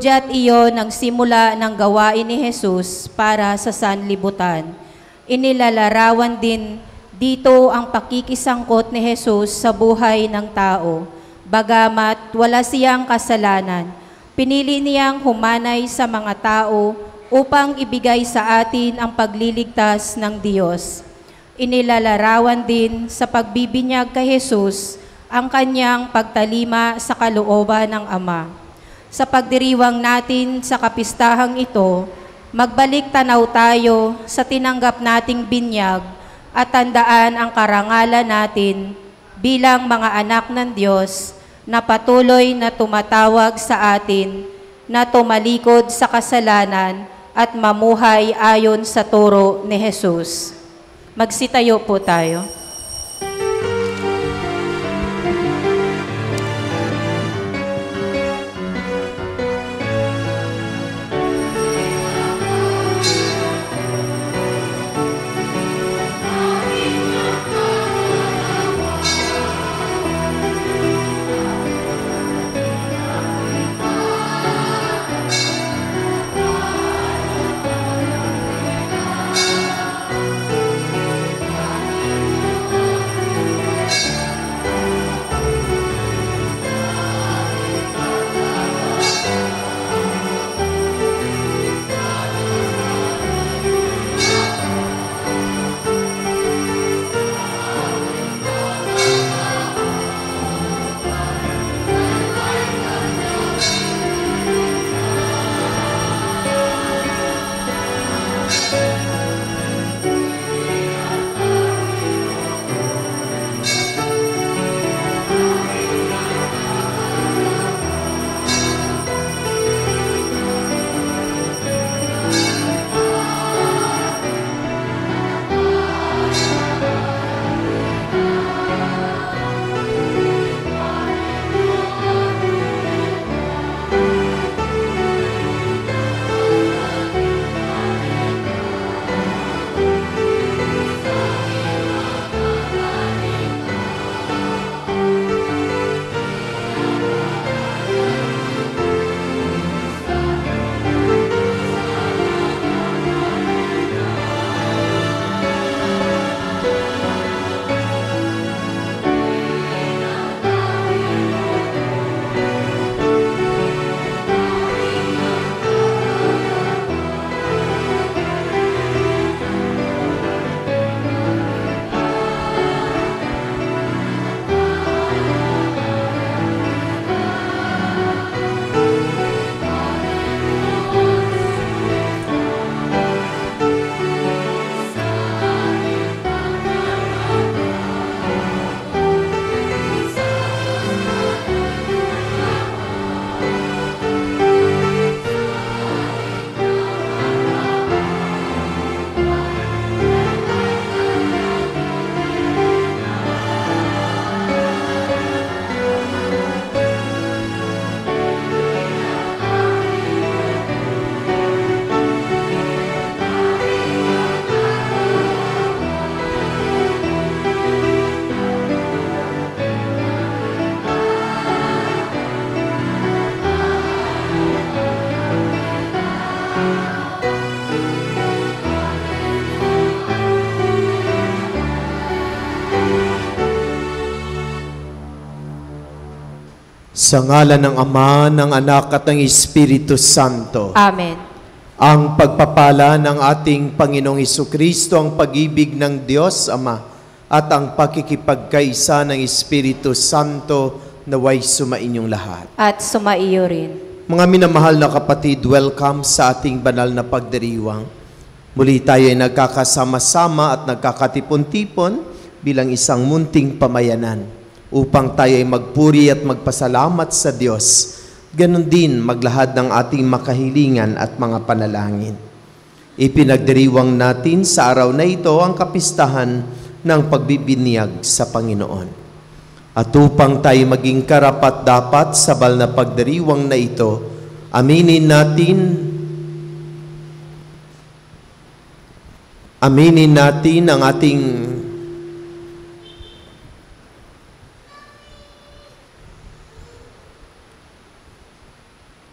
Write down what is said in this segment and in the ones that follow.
Hudyat iyon ang simula ng gawain ni Jesus para sa sanlibutan. Inilalarawan din dito ang pakikisangkot ni Jesus sa buhay ng tao. Bagamat wala siyang kasalanan, pinili niyang humanay sa mga tao upang ibigay sa atin ang pagliligtas ng Diyos. Inilalarawan din sa pagbibinyag kay Jesus ang kanyang pagtalima sa kalooban ng Ama. Sa pagdiriwang natin sa kapistahang ito, magbalik tanaw tayo sa tinanggap nating binyag at tandaan ang karangalan natin bilang mga anak ng Diyos na patuloy na tumatawag sa atin na tumalikod sa kasalanan at mamuhay ayon sa turo ni Jesus. Magsitayo po tayo. Sa ngalan ng Ama, ng Anak at ng Espiritu Santo. Amen. Ang pagpapala ng ating Panginoong Hesukristo, ang pag-ibig ng Diyos Ama, at ang pakikipagkaisa ng Espiritu Santo naway sumainyong lahat. At sumaiyo rin. Mga minamahal na kapatid, welcome sa ating banal na pagdiriwang. Muli tayo ay nagkakasama-sama at nagkakatipon-tipon bilang isang munting pamayanan upang tayo ay magpuri at magpasalamat sa Diyos. Ganon din maglahad ng ating makahilingan at mga panalangin. Ipinagdiriwang natin sa araw na ito ang kapistahan ng pagbibinyag sa Panginoon. At upang tayo maging karapat-dapat sa banal na pagdiriwang na ito, aminin natin ang ating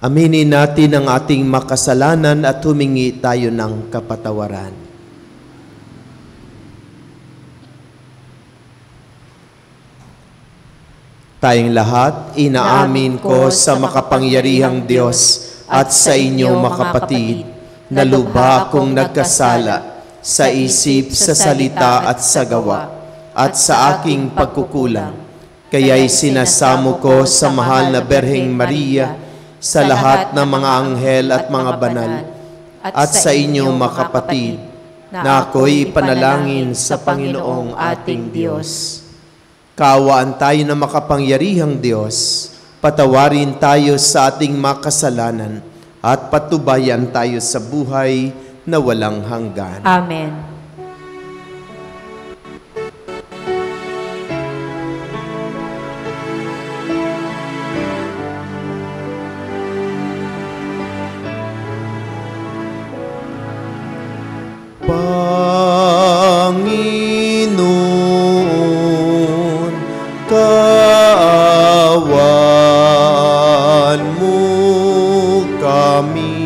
Aminin natin ang ating makasalanan at humingi tayo ng kapatawaran. Tayong lahat, inaamin ko sa makapangyarihang Diyos at sa inyo mga kapatid, na lubha akong nagkasala sa isip, sa salita at sa gawa, at sa aking pagkukulang. Kaya'y sinasamo ko sa mahal na Berheng Maria, sa lahat ng mga anghel at mga banal, at sa inyo mga kapatid, na ako'y ipanalangin sa Panginoong ating Diyos. Kaawaan tayo ng makapangyarihang Diyos, patawarin tayo sa ating makasalanan, at patubayan tayo sa buhay na walang hanggan. Amen. Panginoon, kaawaan mo kami.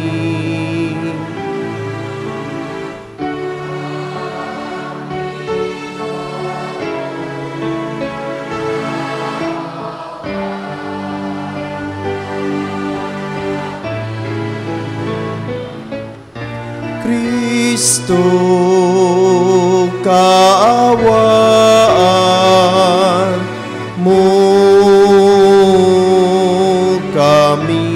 Kristo, kaawaan mo kami.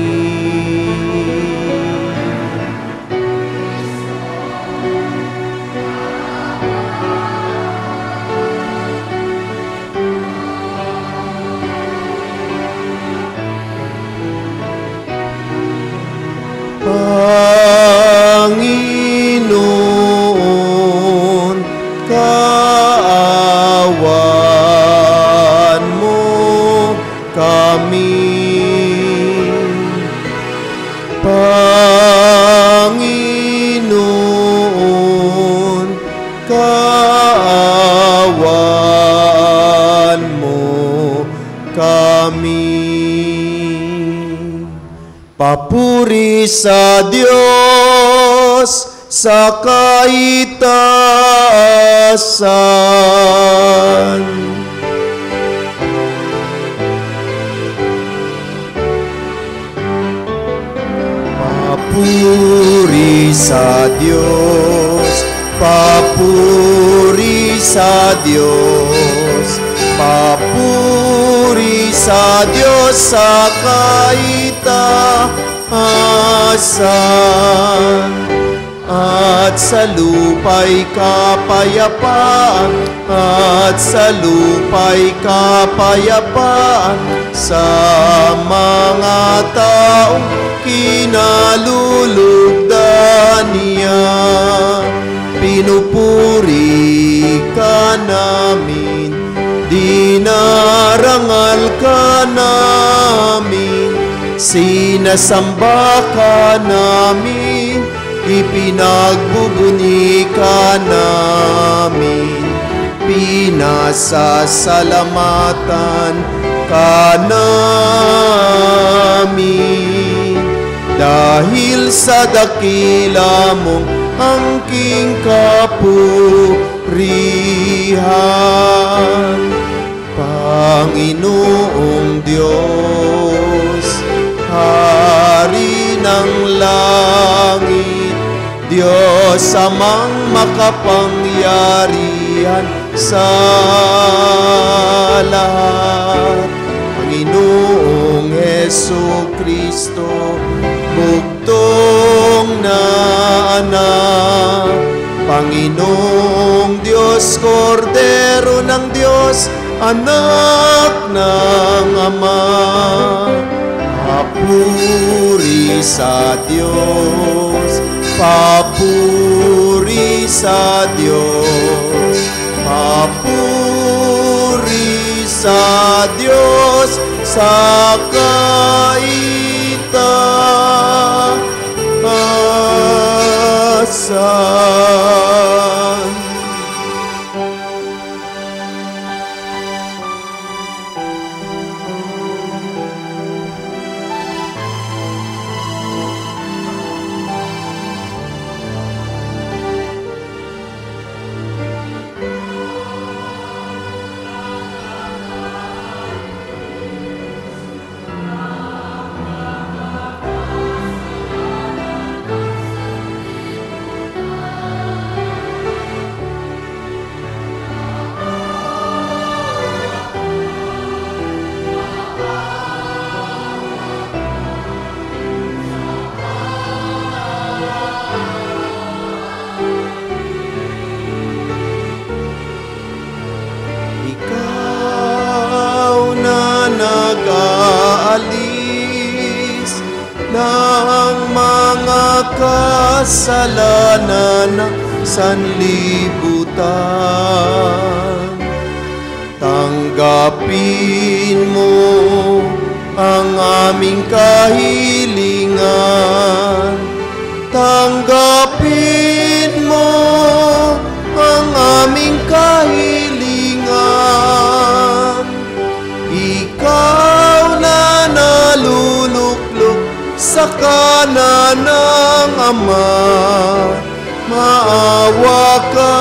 Panginoon, kaawaan mo kami. Panginoon, kaawaan mo kami. Papuri sa Diyos sa kaitaasan. Papuri sa Diyos, papuri sa Diyos, papuri sa Diyos sa kaitaasan. At sa lupa'y kapayapaan, at sa lupa'y kapayapaan sa mga taong kinalulugdan niya. Pinupuri ka namin, dinarangal ka namin, sinasamba ka namin, ipinagbubuni ka namin, pinasasalamatan ka namin. Dahil sa dakila mong angking kapurihan, Panginoong Diyos, Hari ng langit, Diyos amang makapangyarihan sa lahat. Panginoong Jesucristo, bugtong na anak, Panginoong Diyos, Kordero ng Diyos, anak ng Ama. Papuri sa Diyos, papuri sa Diyos, papuri sa Diyos sa kaitaasan. ang mga kasalanan ng sanlibutan. Tanggapin mo ang aming kahilingan. Tanggapin mo ang aming kahilingan. Ikaw na naluluklok sa kanan ng Ama, maawa ka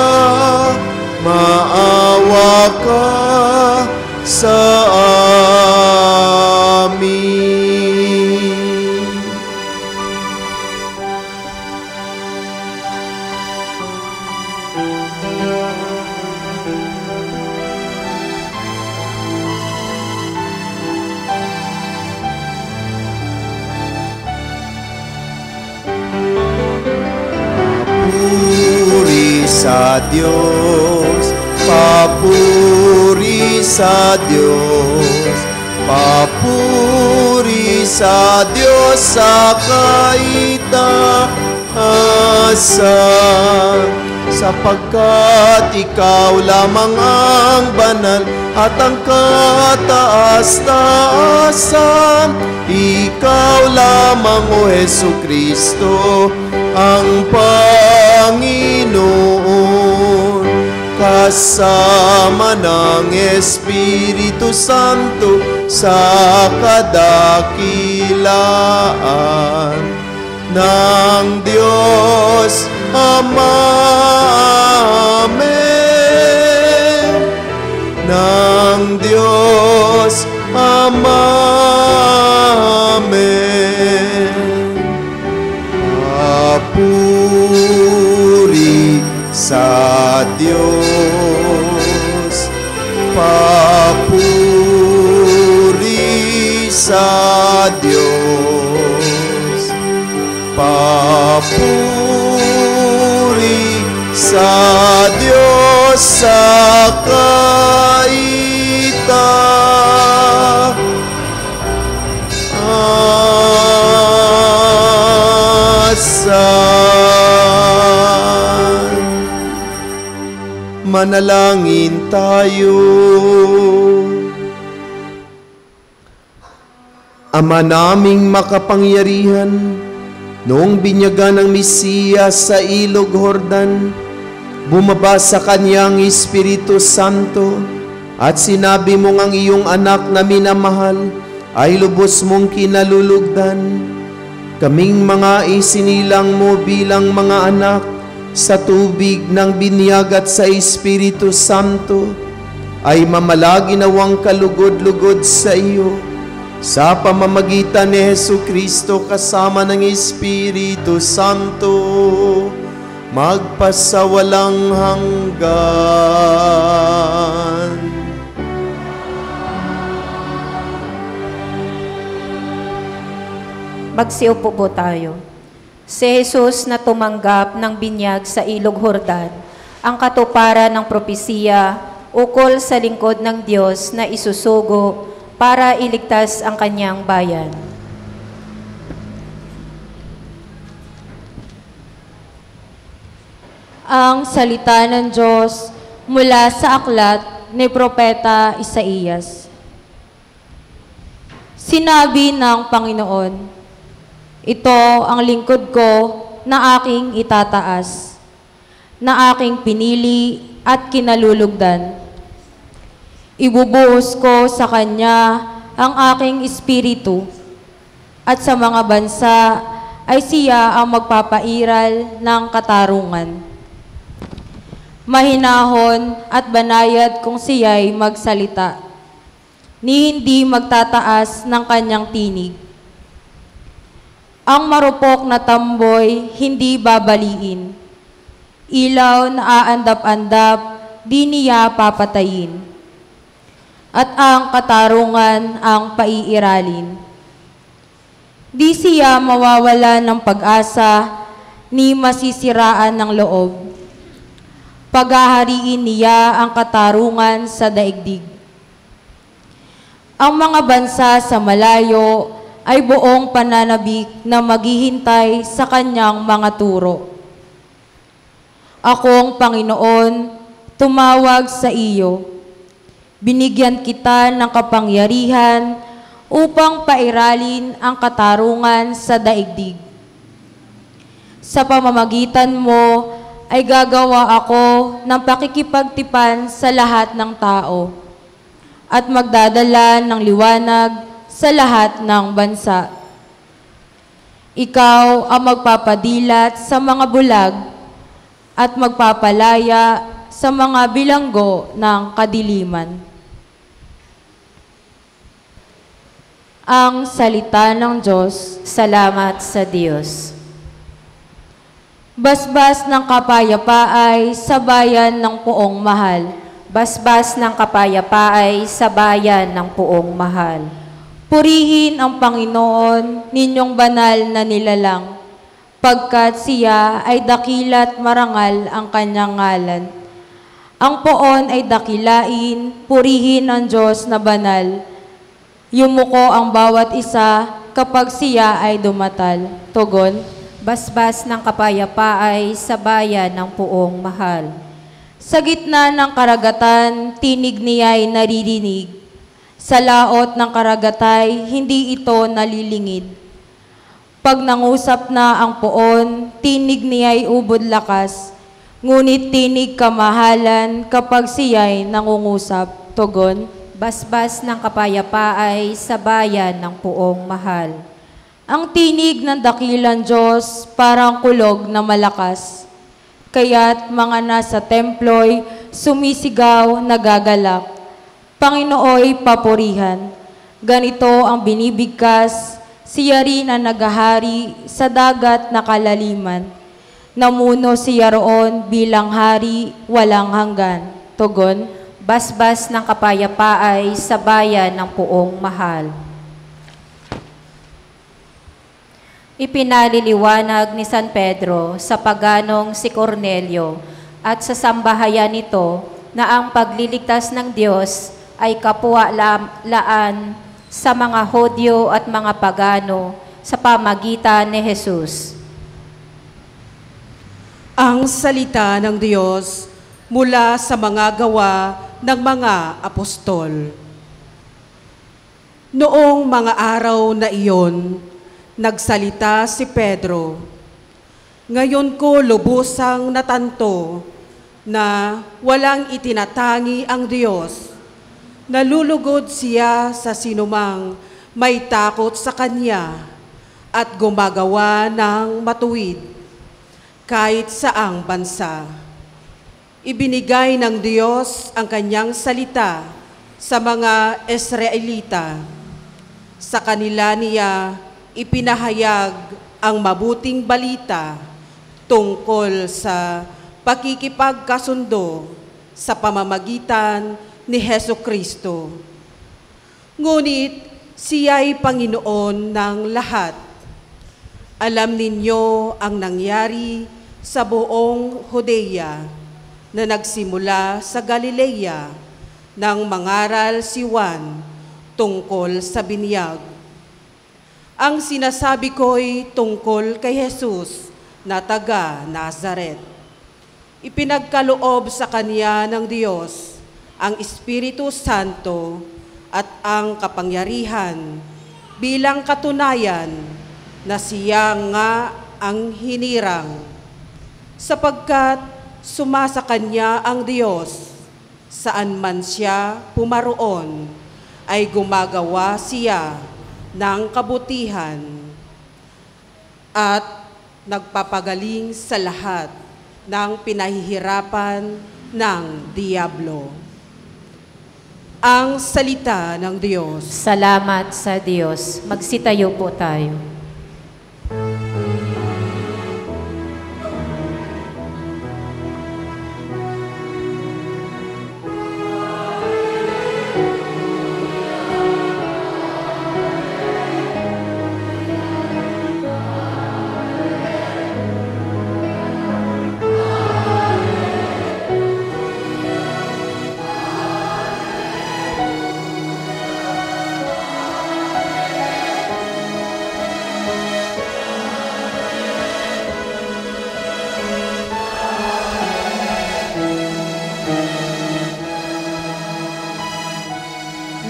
sa amin. Papuri sa Diyos, papuri sa Diyos, papuri sa Diyos sa kaitaasan, sapagkat ikaw lamang ang banal at ang kataas-taasan. Ikaw lamang, O Jesucristo, ang Panginoon, kasama ng Espiritu Santo sa kadakilaan ng Diyos Ama. Amen. Ng Diyos Ama. Amen. Papuri sa Diyos, papuri sa Diyos, papuri sa Diyos sa kaitaasan. Manalangin tayo. Ama naming makapangyarihan, noong binyagan ng Mesiyas sa Ilog Jordan, bumaba sa kanyang Espiritu Santo at sinabi mong ang iyong anak na minamahal ay lubos mong kinalulugdan. Kaming mga isinilang mo bilang mga anak sa tubig ng binyag at sa Espiritu Santo, ay mamalaginawang kalugod-lugod sa iyo, sa pamamagitan ni Jesucristo kasama ng Espiritu Santo, magpasawalang hanggan. Magsiupo po tayo. Si Jesus na tumanggap ng binyag sa Ilog Jordan, ang katuparan ng propesiya ukol sa lingkod ng Diyos na isusugo para iligtas ang kanyang bayan. Ang salita ng Diyos mula sa aklat ni Propeta Isaías. Sinabi ng Panginoon, ito ang lingkod ko na aking itataas, na aking pinili at kinalulugdan. Ibubuhos ko sa kanya ang aking espiritu, at sa mga bansa ay siya ang magpapairal ng katarungan. Mahinahon at banayad kung siya'y magsalita, ni hindi magtataas ng kanyang tinig. Ang marupok na tamboy hindi babaliin, ilaw na aandap-andap di niya papatayin, at ang katarungan ang paiiralin. Di siya mawawala ng pag-asa ni masisiraan ng loob. Paghahariin niya ang katarungan sa daigdig. Ang mga bansa sa malayo ay buong pananabik na maghihintay sa kanyang mga turo. Akong Panginoon, tumawag sa iyo. Binigyan kita ng kapangyarihan upang pairalin ang katarungan sa daigdig. Sa pamamagitan mo ay gagawa ako ng pakikipagtipan sa lahat ng tao at magdadala ng liwanag sa lahat ng bansa. Ikaw ang magpapadilat sa mga bulag at magpapalaya sa mga bilanggo ng kadiliman. Ang salita ng Diyos. Salamat sa Diyos. Basbas ng kapayapaay sa bayan ng Poong Mahal. Basbas ng kapayapaay sa bayan ng Poong Mahal. Purihin ang Panginoon, ninyong banal na nilalang, pagkat siya ay dakila't marangal ang kanyang ngalan. Ang poon ay dakilain, purihin ang Diyos na banal. Yumuko ang bawat isa kapag siya ay dumatal. Tugon. Basbas ng kapayapaay sa bayan ng Poong Mahal. Sa gitna ng karagatan, tinig niya'y naririnig. Sa laot ng karagatay, hindi ito nalilingid. Pag nangusap na ang poon, tinig niya'y ubod lakas. Ngunit tinig kamahalan kapag siya'y nangungusap. Tugon. Basbas ng kapayapaay sa bayan ng Poong Mahal. Ang tinig ng dakilang Diyos parang kulog na malakas. Kaya't mga nasa templo'y sumisigaw, nagagalak. Panginooy papurihan. Ganito ang binibigkas, siya rin ang naghahari sa dagat na kalaliman. Namuno siya roon bilang hari, walang hanggan. Tugon. Basbas ng kapayapaay sa bayan ng Poong Mahal. Ipinaliliwanag ni San Pedro sa paganong si Cornelio at sa sambahayan nito na ang pagliligtas ng Diyos ay kapwa-laan sa mga Hudyo at mga pagano sa pamagitan ni Jesus. Ang salita ng Diyos mula sa mga gawa ng mga apostol. Noong mga araw na iyon, nagsalita si Pedro, "Ngayon ko lubusang natanto na walang itinatangi ang Diyos. Nalulugod siya sa sinumang may takot sa Kanya at gumagawa ng matuwid kahit saang bansa. Ibinigay ng Diyos ang Kanyang salita sa mga Israelita. Sa kanila niya ipinahayag ang mabuting balita tungkol sa pakikipagkasundo sa pamamagitan ni Hesukristo. Ngunit siya'y Panginoon ng lahat. Alam ninyo ang nangyari sa buong Judea na nagsimula sa Galilea nang mangaral si Juan tungkol sa binyag. Ang sinasabi ko'y tungkol kay Jesus na taga Nazaret. Ipinagkaloob sa kanya ng Diyos ang Espiritu Santo at ang kapangyarihan bilang katunayan na siya nga ang hinirang, sapagkat sumasa kanya ang Diyos, saan man siya pumaroon, ay gumagawa siya ng kabutihan at nagpapagaling sa lahat ng pinahihirapan ng Diablo." Ang salita ng Diyos. Salamat sa Diyos. Magsitayo po tayo.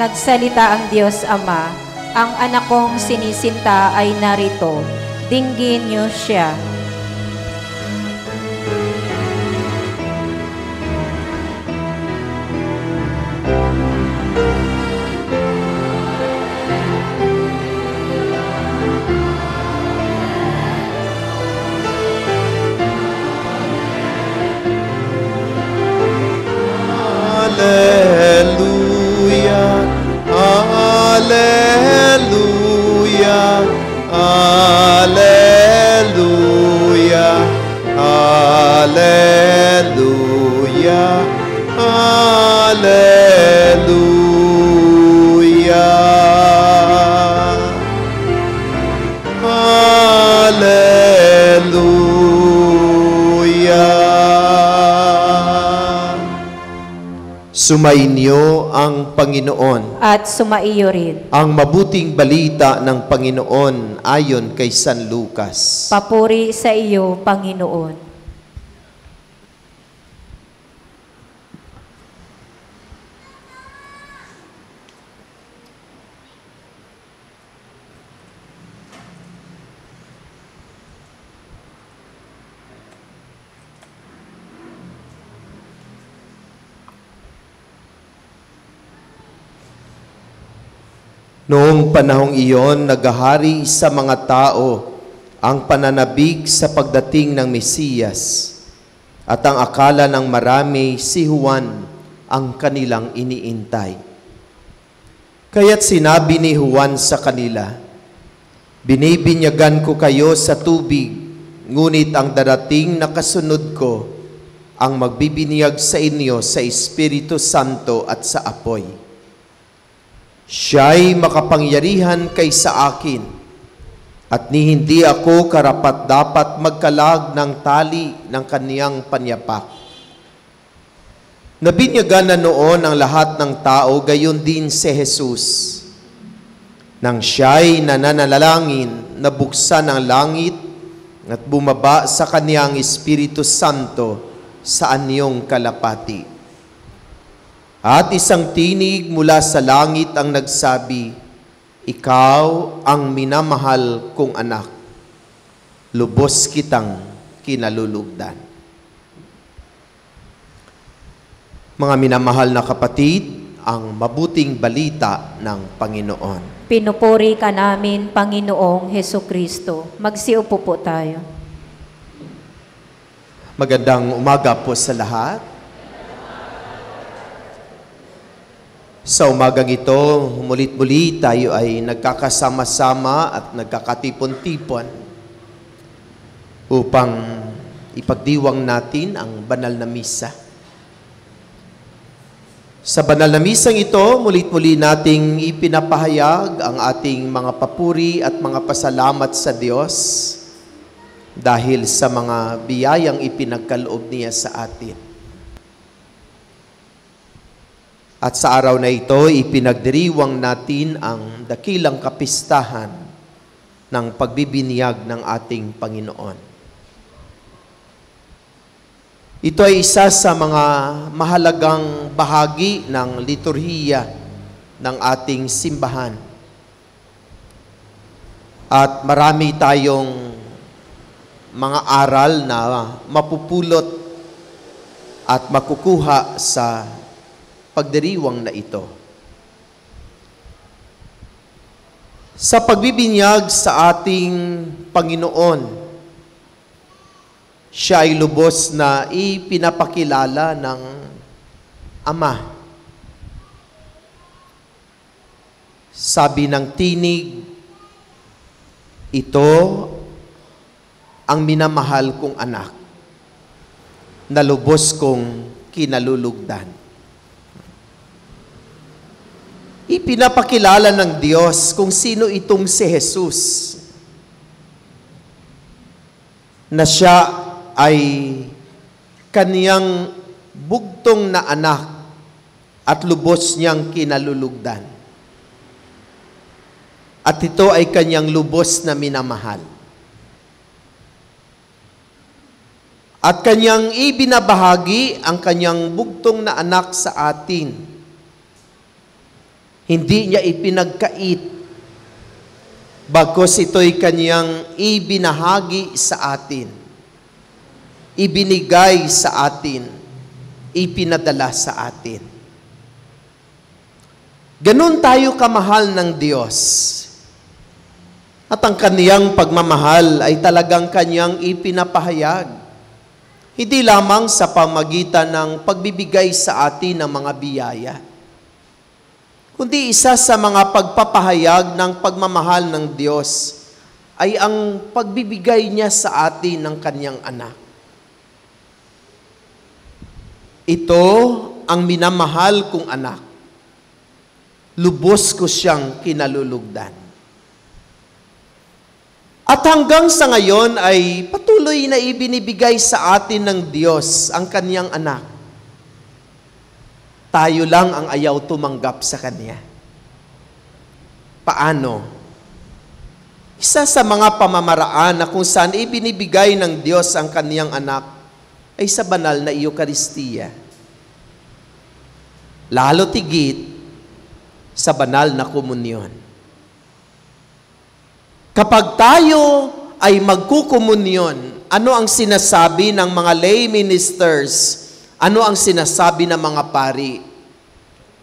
Nagsalita ang Diyos Ama, ang anak kong sinisinta ay narito. Dinggin niyo siya. Hallelujah, Hallelujah, Hallelujah, Hallelujah, Hallelujah. Sumainyo ang Panginoon. At sumaiyo rin. Ang mabuting balita ng Panginoon ayon kay San Lucas. Papuri sa iyo, Panginoon. Noong panahong iyon, naghahari sa mga tao ang pananabik sa pagdating ng Mesiyas, at ang akala ng marami si Juan ang kanilang iniintay. Kaya't sinabi ni Juan sa kanila, "Binibinyagan ko kayo sa tubig, ngunit ang darating na kasunod ko ang magbibinyag sa inyo sa Espiritu Santo at sa apoy. Siya'y makapangyarihan kaysa akin, at ni hindi ako karapat-dapat magkalag ng tali ng kaniyang panyapak." Nabinyagan na noon ang lahat ng tao, gayon din si Jesus. Nang siya'y nananalangin, nabuksan ang langit at bumaba sa kaniyang Espiritu Santo sa anyong kalapati. At isang tinig mula sa langit ang nagsabi, "Ikaw ang minamahal kong anak, lubos kitang kinalulugdan." Mga minamahal na kapatid, ang mabuting balita ng Panginoon. Pinupuri ka namin, Panginoong Hesukristo. Magsiupo po tayo. Magandang umaga po sa lahat. Sa umagang ito, mulit-muli tayo ay nagkakasama-sama at nagkakatipon-tipon upang ipagdiwang natin ang banal na misa. Sa banal na misang ito, mulit-muli nating ipinapahayag ang ating mga papuri at mga pasalamat sa Diyos dahil sa mga biyayang ipinagkaloob niya sa atin. At sa araw na ito, ipinagdiriwang natin ang dakilang kapistahan ng pagbibinyag ng ating Panginoon. Ito ay isa sa mga mahalagang bahagi ng liturhiya ng ating simbahan. At marami tayong mga aral na mapupulot at makukuha sa pagdiriwang na ito. Sa pagbibinyag sa ating Panginoon, siya ay lubos na ipinapakilala ng Ama. Sabi ng tinig, "Ito ang minamahal kong anak, na lubos kong kinalulugdan." Ipinapakilala ng Diyos kung sino itong si Jesus, na siya ay kaniyang bugtong na anak at lubos niyang kinalulugdan. At ito ay kaniyang lubos na minamahal. At kaniyang ibinabahagi ang kaniyang bugtong na anak sa atin Hindi niya ipinagkait, bagkus ito'y kanyang ibinahagi sa atin, ibinigay sa atin, ipinadala sa atin. Ganun tayo kamahal ng Diyos. At ang kaniyang pagmamahal ay talagang kanyang ipinapahayag. Hindi lamang sa pamagitan ng pagbibigay sa atin ng mga biyaya, kundi isa sa mga pagpapahayag ng pagmamahal ng Diyos ay ang pagbibigay niya sa atin ng kanyang anak. Ito ang minamahal kong anak. Lubos ko siyang kinalulugdan. At hanggang sa ngayon ay patuloy na ibinibigay sa atin ng Diyos ang kanyang anak. Tayo lang ang ayaw tumanggap sa Kanya. Paano? Isa sa mga pamamaraan na kung saan ibinibigay ng Diyos ang Kaniyang anak ay sa banal na Eucharistia. Lalo tigit sa banal na komunyon. Kapag tayo ay magkukomunyon, ano ang sinasabi ng mga lay ministers? Ano ang sinasabi ng mga pari?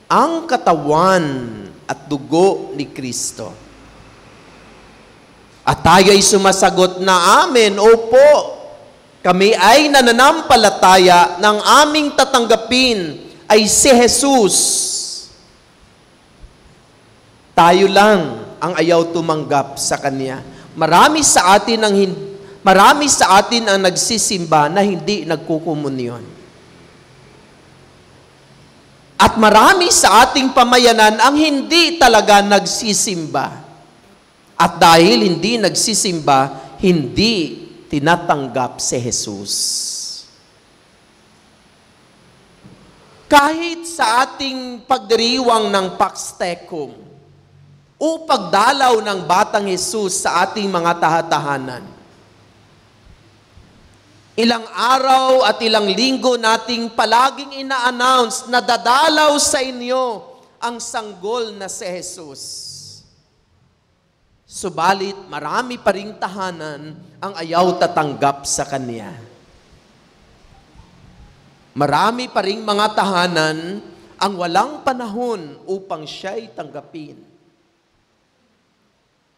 Ang katawan at dugo ni Kristo. At tayo ay sumasagot na amen, opo. Kami ay nananampalataya ng aming tatanggapin ay si Jesus. Tayo lang ang ayaw tumanggap sa Kanya. Marami sa atin ang nagsisimba na hindi nagkukomunyon. At marami sa ating pamayanan ang hindi talaga nagsisimba. At dahil hindi nagsisimba, hindi tinatanggap si Jesus. Kahit sa ating pagdiriwang ng Pax Tecum o pagdalaw ng Batang Jesus sa ating mga tahatahanan, ilang araw at ilang linggo nating palaging ina-announce na dadalaw sa inyo ang sanggol na si Jesus. Subalit marami pa ring tahanan ang ayaw tatanggap sa Kanya. Marami pa ring mga tahanan ang walang panahon upang siya'y tanggapin.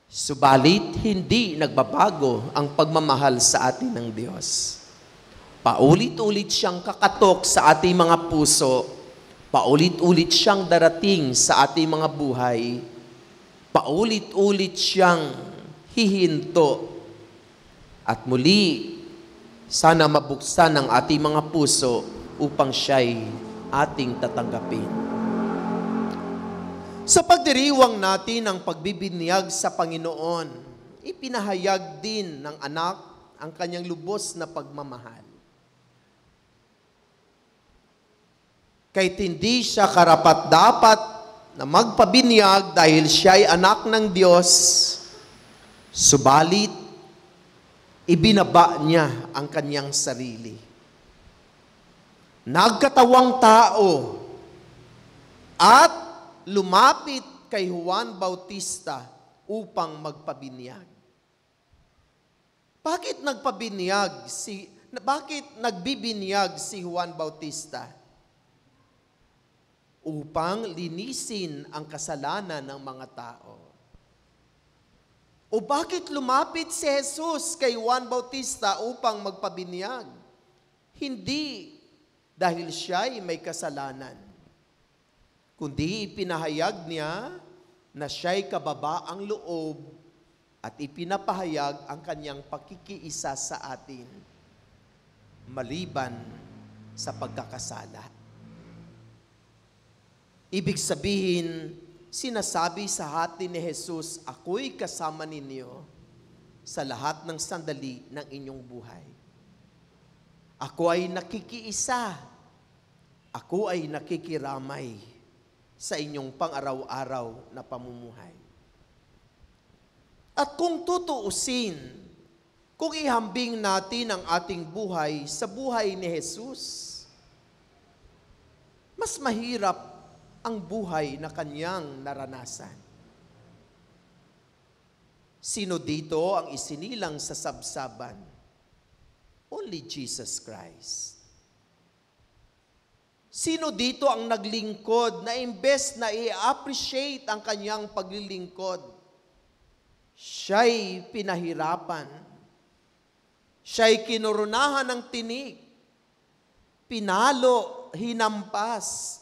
Subalit hindi nagbabago ang pagmamahal sa atin ng Diyos. Paulit-ulit siyang kakatok sa ating mga puso. Paulit-ulit siyang darating sa ating mga buhay. Paulit-ulit siyang hihinto. At muli, sana mabuksan ang ating mga puso upang siya'y ating tatanggapin. Sa pagdiriwang natin ng pagbibinyag sa Panginoon, ipinahayag din ng anak ang kanyang lubos na pagmamahal. Kahit hindi siya karapat-dapat na magpabinyag dahil siya ay anak ng Diyos, subalit, ibinaba niya ang kanyang sarili. Nagkatawang tao at lumapit kay Juan Bautista upang magpabinyag. Bakit nagbibinyag si Juan Bautista? Upang linisin ang kasalanan ng mga tao. O bakit lumapit si Jesus kay Juan Bautista upang magpabinyag? Hindi dahil siya'y may kasalanan, kundi ipinahayag niya na siya'y kababaang loob at ipinapahayag ang kanyang pakikiisa sa atin maliban sa pagkakasala. Ibig sabihin, sinasabi sa hati ni Jesus, ako'y kasama ninyo sa lahat ng sandali ng inyong buhay. Ako ay nakikiisa. Ako ay nakikiramay sa inyong pang-araw-araw na pamumuhay. At kung tutuusin, kung ihambing natin ang ating buhay sa buhay ni Jesus, mas mahirap ang buhay na kanyang naranasan. Sino dito ang isinilang sa sabsaban? Only Jesus Christ. Sino dito ang naglingkod na imbes na i-appreciate ang kanyang paglilingkod? Siya'y pinahirapan. Siya'y kinurunahan ng tinik. Pinalo, hinampas,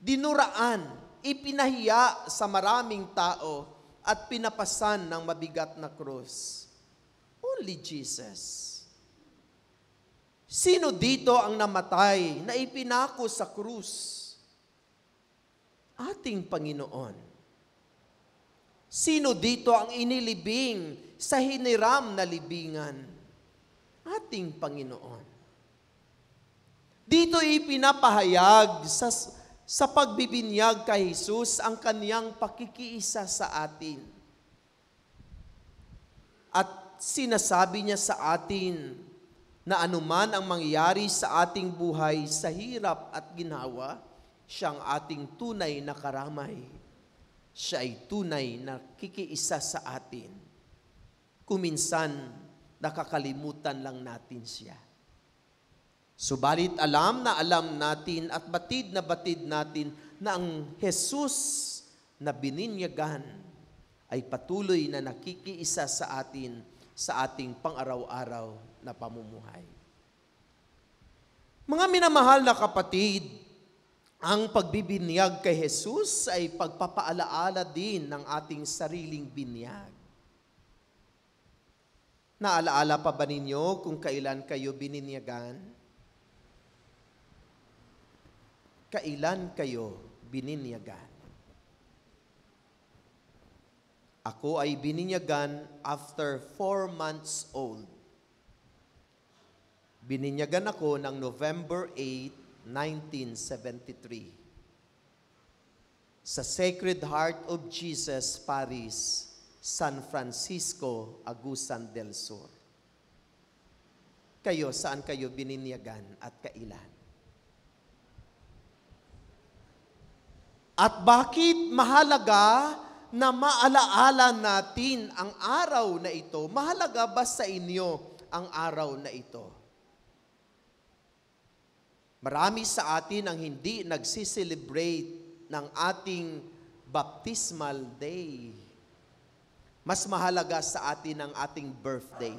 dinuraan, ipinahiya sa maraming tao at pinapasan ng mabigat na krus. Only Jesus. Sino dito ang namatay na ipinako sa krus? Ating Panginoon. Sino dito ang inilibing sa hiniram na libingan? Ating Panginoon. Dito ipinapahayag sa pagbibinyag kay Jesus ang kaniyang pakikiisa sa atin. At sinasabi niya sa atin na anuman ang mangyari sa ating buhay sa hirap at ginhawa, siyang ating tunay na karamay. Siya ay tunay na kikiisa sa atin. Kuminsan, nakakalimutan lang natin siya. Subalit alam natin at batid natin na ang Jesus na bininyagan ay patuloy na nakikiisa sa atin sa ating pang-araw-araw na pamumuhay. Mga minamahal na kapatid, ang pagbibinyag kay Jesus ay pagpapaalaala din ng ating sariling binyag. Naalaala pa ba ninyo kung kailan kayo bininyagan? Kailan kayo bininyagan? Ako ay bininyagan after 4 months old. Bininyagan ako ng November 8, 1973 sa Sacred Heart of Jesus Parish, San Francisco, Agusan del Sur. Kayo, saan kayo bininyagan at kailan? At bakit mahalaga na maalaala natin ang araw na ito? Mahalaga ba sa inyo ang araw na ito? Marami sa atin ang hindi nagsiselebrate ng ating baptismal day. Mas mahalaga sa atin ang ating birthday.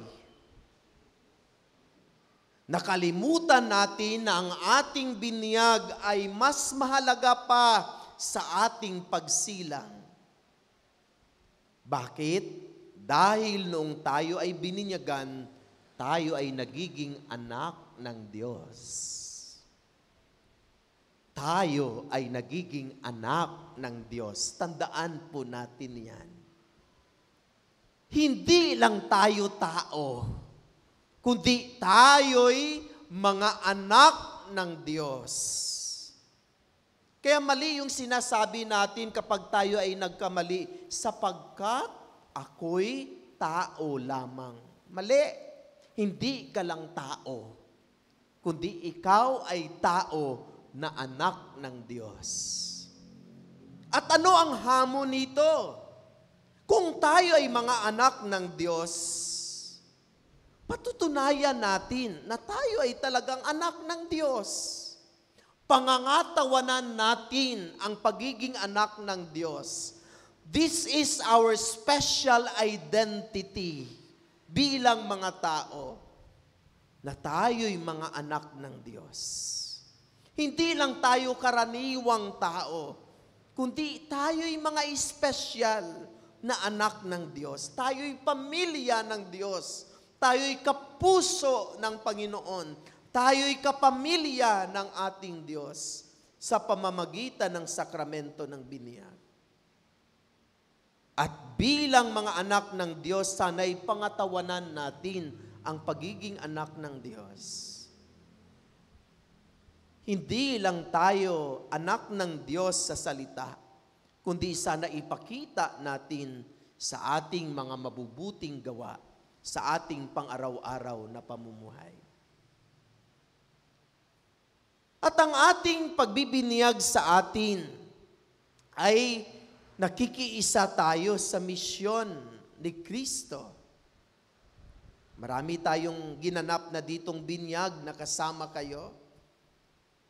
Nakalimutan natin na ang ating binyag ay mas mahalaga pa sa ating pagsilang. Bakit? Dahil noong tayo ay bininyagan, tayo ay nagiging anak ng Diyos. Tayo ay nagiging anak ng Diyos. Tandaan po natin yan. Hindi lang tayo tao, kundi tayo'y mga anak ng Diyos. Kaya mali yung sinasabi natin kapag tayo ay nagkamali, sapagkat ako'y tao lamang. Mali. Hindi ka lang tao, kundi ikaw ay tao na anak ng Diyos. At ano ang hamon nito? Kung tayo ay mga anak ng Diyos, patutunayan natin na tayo ay talagang anak ng Diyos. Pangangatawanan natin ang pagiging anak ng Diyos. This is our special identity bilang mga tao na tayo'y mga anak ng Diyos. Hindi lang tayo karaniwang tao, kundi tayo'y mga espesyal na anak ng Diyos. Tayo'y pamilya ng Diyos. Tayo'y kapuso ng Panginoon. Tayo'y kapamilya ng ating Diyos sa pamamagitan ng sakramento ng binyag. At bilang mga anak ng Diyos, sana'y pangatawanan natin ang pagiging anak ng Diyos. Hindi lang tayo anak ng Diyos sa salita, kundi sana ipakita natin sa ating mga mabubuting gawa, sa ating pang-araw-araw na pamumuhay. At ang ating pagbibinyag sa atin ay nakikiisa tayo sa misyon ni Kristo. Marami tayong ginanap na ditong binyag na kasama kayo.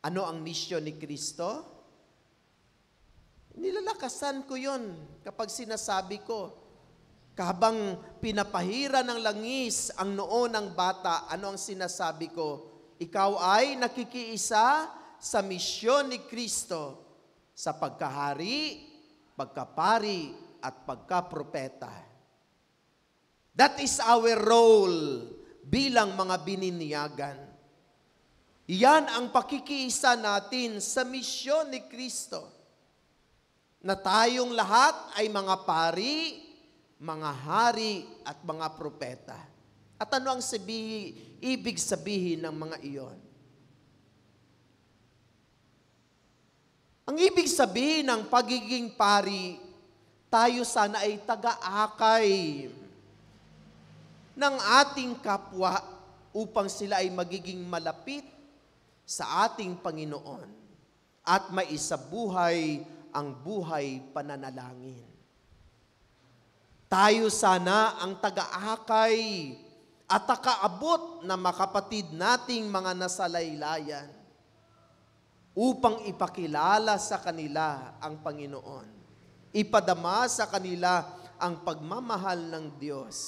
Ano ang misyon ni Kristo? Nilalakasan ko yon kapag sinasabi ko, habang pinapahira ng langis ang noo ng bata, ano ang sinasabi ko? Ikaw ay nakikiisa sa misyon ni Kristo sa pagkahari, pagkapari, at pagkapropeta. That is our role bilang mga bininyagan. Iyan ang pakikiisa natin sa misyon ni Kristo, na tayong lahat ay mga pari, mga hari, at mga propeta. At ano ang ibig sabihin ng mga iyon? Ang ibig sabihin ng pagiging pari, tayo sana ay taga-akay ng ating kapwa upang sila ay magiging malapit sa ating Panginoon at maisabuhay ang buhay pananalangin. Tayo sana ang taga-akay at takaabot na makapatid nating mga nasalaylayan upang ipakilala sa kanila ang Panginoon. Ipadama sa kanila ang pagmamahal ng Diyos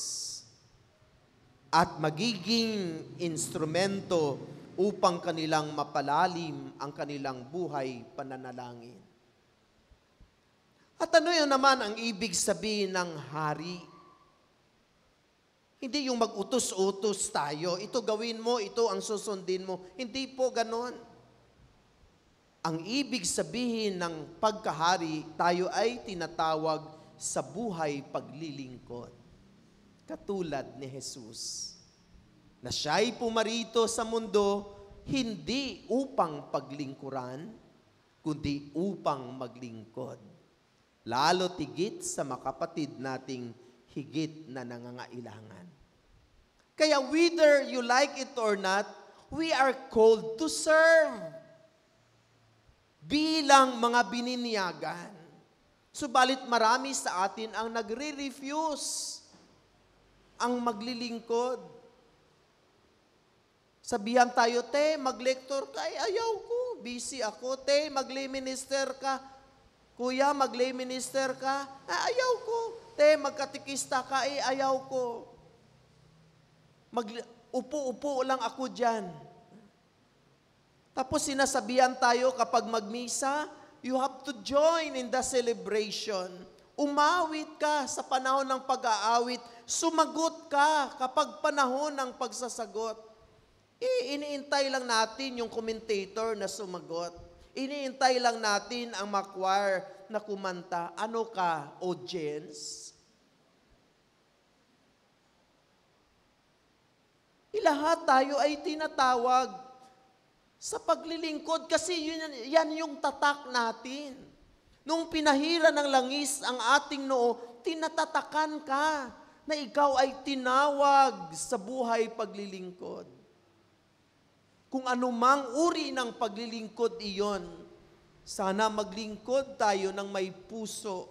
at magiging instrumento upang kanilang mapalalim ang kanilang buhay pananalangin. At ano yun naman ang ibig sabihin ng hari? Hindi yung mag-utos-utos tayo, ito gawin mo, ito ang susundin mo. Hindi po ganon. Ang ibig sabihin ng pagkahari, tayo ay tinatawag sa buhay paglilingkod. Katulad ni Jesus, na siya'y pumarito sa mundo, hindi upang paglingkuran, kundi upang maglingkod. Lalo tigit sa makapatid nating higit na nangangailangan. Kaya whether you like it or not, we are called to serve bilang mga bininyagan. Subalit marami sa atin ang nagre-refuse ang maglilingkod. Sabihan tayo, te, mag-lector ka, ay ayaw ko, busy ako. Te, mag-lay minister ka. Kuya, mag-lay minister ka, ay ayaw ko. Te, magkatikista ka, ay ayaw ko. Upo-upo lang ako dyan. Tapos sinasabihan tayo kapag magmisa, you have to join in the celebration. Umawit ka sa panahon ng pag-aawit. Sumagot ka kapag panahon ng pagsasagot. Iniintay lang natin yung commentator na sumagot. Iniintay lang natin ang choir na kumanta. Ano ka, audience? Lahat tayo ay tinatawag sa paglilingkod kasi yan yung tatak natin. Nung pinahira ng langis ang ating noo, tinatatakan ka na ikaw ay tinawag sa buhay paglilingkod. Kung anumang uri ng paglilingkod iyon, sana maglingkod tayo ng may puso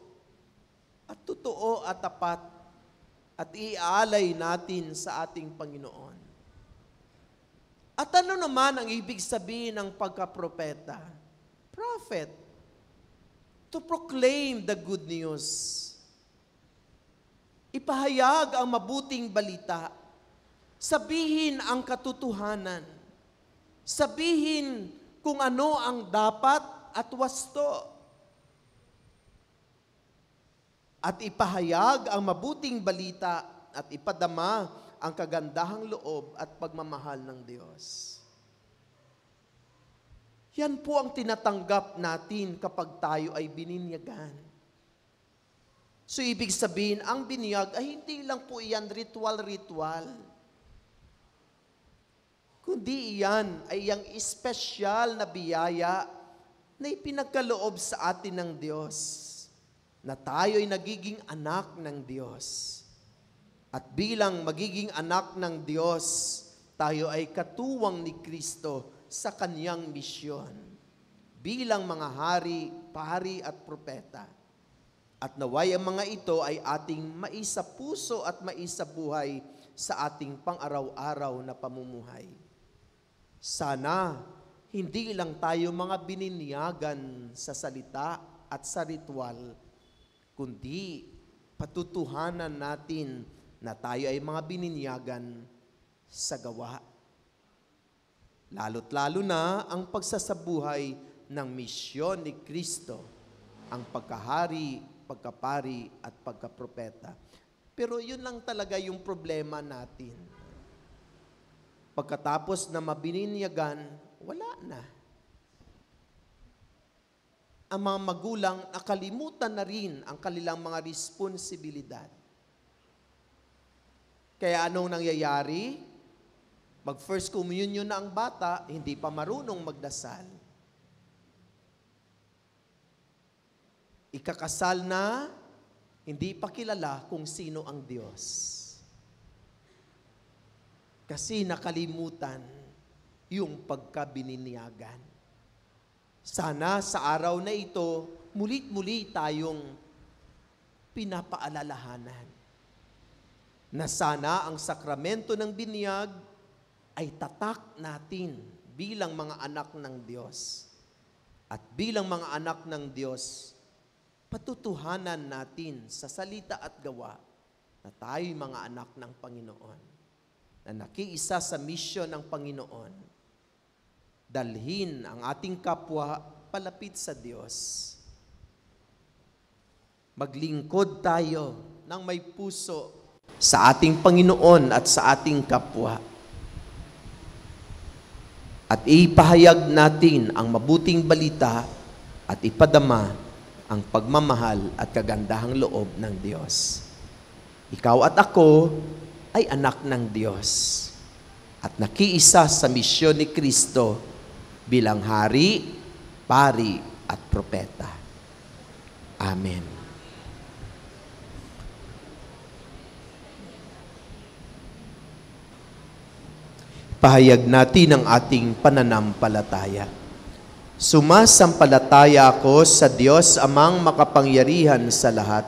at totoo at tapat at iaalay natin sa ating Panginoon. At ano naman ang ibig sabihin ng pagkapropeta? Prophet. To proclaim the good news. Ipahayag ang mabuting balita. Sabihin ang katotohanan. Sabihin kung ano ang dapat at wasto. At ipahayag ang mabuting balita at ipadama ang kagandahang loob at pagmamahal ng Diyos. Yan po ang tinatanggap natin kapag tayo ay bininyagan. So ibig sabihin, ang binyag ay hindi lang po iyan ritual-ritual. Kundi iyan ay iyang espesyal na biyaya na ipinagkaloob sa atin ng Diyos, na tayo ay nagiging anak ng Diyos. At bilang magiging anak ng Diyos, tayo ay katuwang ni Kristo sa kanyang misyon bilang mga hari, pari at propeta. At naway ang mga ito ay ating maisapuso at maisabuhay sa ating pang-araw-araw na pamumuhay. Sana hindi lang tayo mga bininyagan sa salita at sa ritual, kundi patutuhanan natin na tayo ay mga bininyagan sa gawa. Lalo't lalo na ang pagsasabuhay ng misyon ni Kristo, ang pagkahari, pagkapari at pagkapropeta. Pero yun lang talaga yung problema natin. Pagkatapos na mabininyagan, wala na. Ang mga magulang nakalimutan na rin ang kanilang mga responsibilidad. Kaya anong nangyayari? Mag-first communion na ang bata, hindi pa marunong magdasal. Ikakasal na, hindi pa kilala kung sino ang Diyos. Kasi nakalimutan yung pagkabininyagan. Sana sa araw na ito, mulit-muli tayong pinapaalalahanan na sana ang sakramento ng binyag ay tatak natin bilang mga anak ng Diyos. At bilang mga anak ng Diyos, patutuhanan natin sa salita at gawa na tayo'y mga anak ng Panginoon, na nakiisa sa misyon ng Panginoon, dalhin ang ating kapwa palapit sa Diyos. Maglingkod tayo ng may puso sa ating Panginoon at sa ating kapwa. At ipahayag natin ang mabuting balita at ipadama ang pagmamahal at kagandahang loob ng Diyos. Ikaw at ako ay anak ng Diyos at nakiisa sa misyon ni Kristo bilang hari, pari at propeta. Amen. Pahayag natin ang ating pananampalataya. Sumasampalataya ako sa Diyos amang makapangyarihan sa lahat,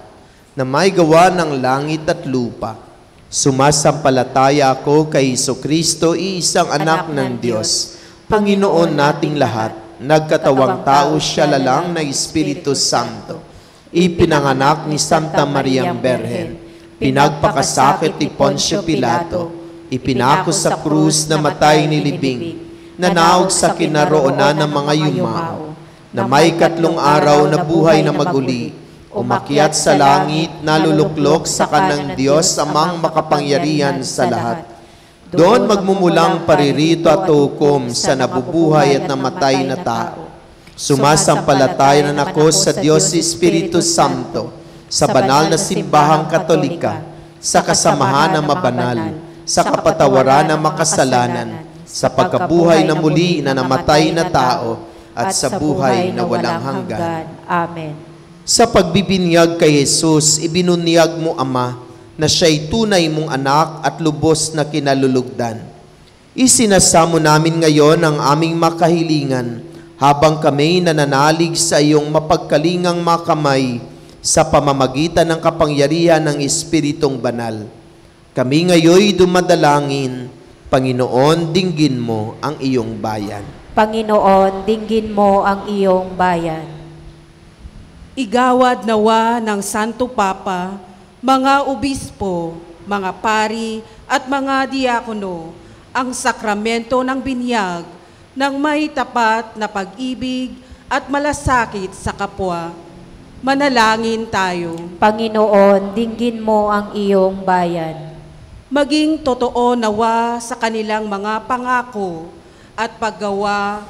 na may gawa ng langit at lupa. Sumasampalataya ako kay Jesucristo, iisang anak ng Diyos, Panginoon nating lahat, nagkatawang tao siya lalang na Espiritu Santo, ipinanganak ni Santa Mariang Berhen, pinagpakasakit ni Poncio Pilato, ipinako sa krus na matay nilibing, nanaog sa kinaroonan ng mga yumao, na may 3 araw na buhay na maguli, umakyat sa langit, naluluklok sa kanang Diyos amang makapangyarihan sa lahat. Doon magmumulang paririto at hukom sa nabubuhay at namatay na tao. Sumasampalataya na ako sa Diyos Espiritu Santo, sa banal na simbahang Katolika, sa kasamahan ng mabanal, sa kapatawaran ng makasalanan, sa pagkabuhay na muli na namatay na tao, at sa buhay na walang hanggan. Amen. Sa pagbibinyag kay Jesus, ibinunyag mo, Ama, na siya'y tunay mong anak at lubos na kinalulugdan. Isinasamo namin ngayon ang aming makahilingan habang kami nananalig sa iyong mapagkalingang makamay sa pamamagitan ng kapangyarihan ng Espiritong Banal. Kami ngayoy dumadalangin, Panginoon, dinggin mo ang iyong bayan. Panginoon, dinggin mo ang iyong bayan. Igawad nawa ng Santo Papa, mga obispo, mga pari at mga diakono, ang sakramento ng binyag ng may tapat na pag-ibig at malasakit sa kapwa. Manalangin tayo. Panginoon, dinggin mo ang iyong bayan. Maging totoo nawa sa kanilang mga pangako at paggawa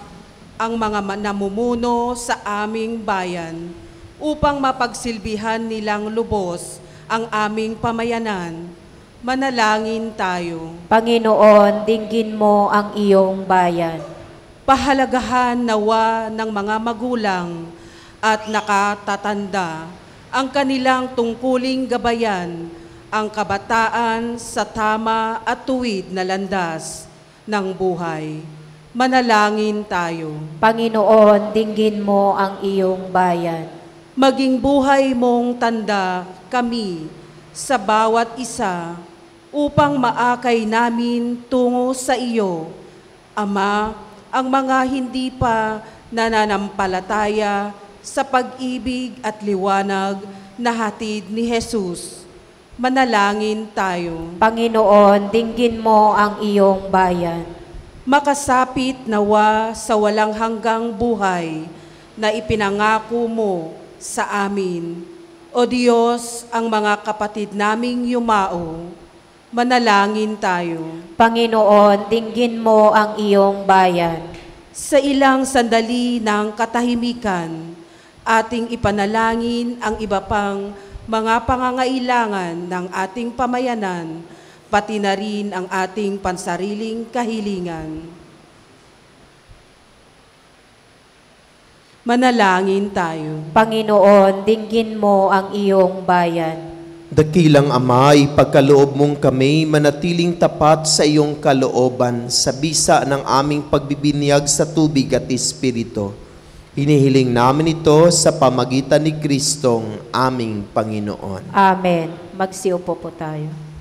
ang mga namumuno sa aming bayan upang mapagsilbihan nilang lubos ang aming pamayanan. Manalangin tayo. Panginoon, dinggin mo ang iyong bayan. Pahalagahan nawa ng mga magulang at nakatatanda ang kanilang tungkuling gabayan, ang kabataan sa tama at tuwid na landas ng buhay. Manalangin tayo. Panginoon, dinggin mo ang iyong bayan. Maging buhay mong tanda kami sa bawat isa upang maakay namin tungo sa iyo. Ama, ang mga hindi pa nananampalataya sa pag-ibig at liwanag na hatid ni Jesus. Manalangin tayo. Panginoon, dinggin mo ang iyong bayan. Makasapit nawa sa walang hanggang buhay na ipinangako mo sa amin. O Diyos, ang mga kapatid naming yumao, manalangin tayo. Panginoon, dinggin mo ang iyong bayan. Sa ilang sandali ng katahimikan, ating ipanalangin ang iba pang mga pangangailangan ng ating pamayanan, pati na rin ang ating pansariling kahilingan. Manalangin tayo. Panginoon, dinggin mo ang iyong bayan. Dakilang Ama, ipagkaloob mong kami manatiling tapat sa iyong kalooban sa bisa ng aming pagbibinyag sa tubig at Espiritu. Hinihiling namin ito sa pamagitan ni Kristong aming Panginoon. Amen. Magsiupo po tayo.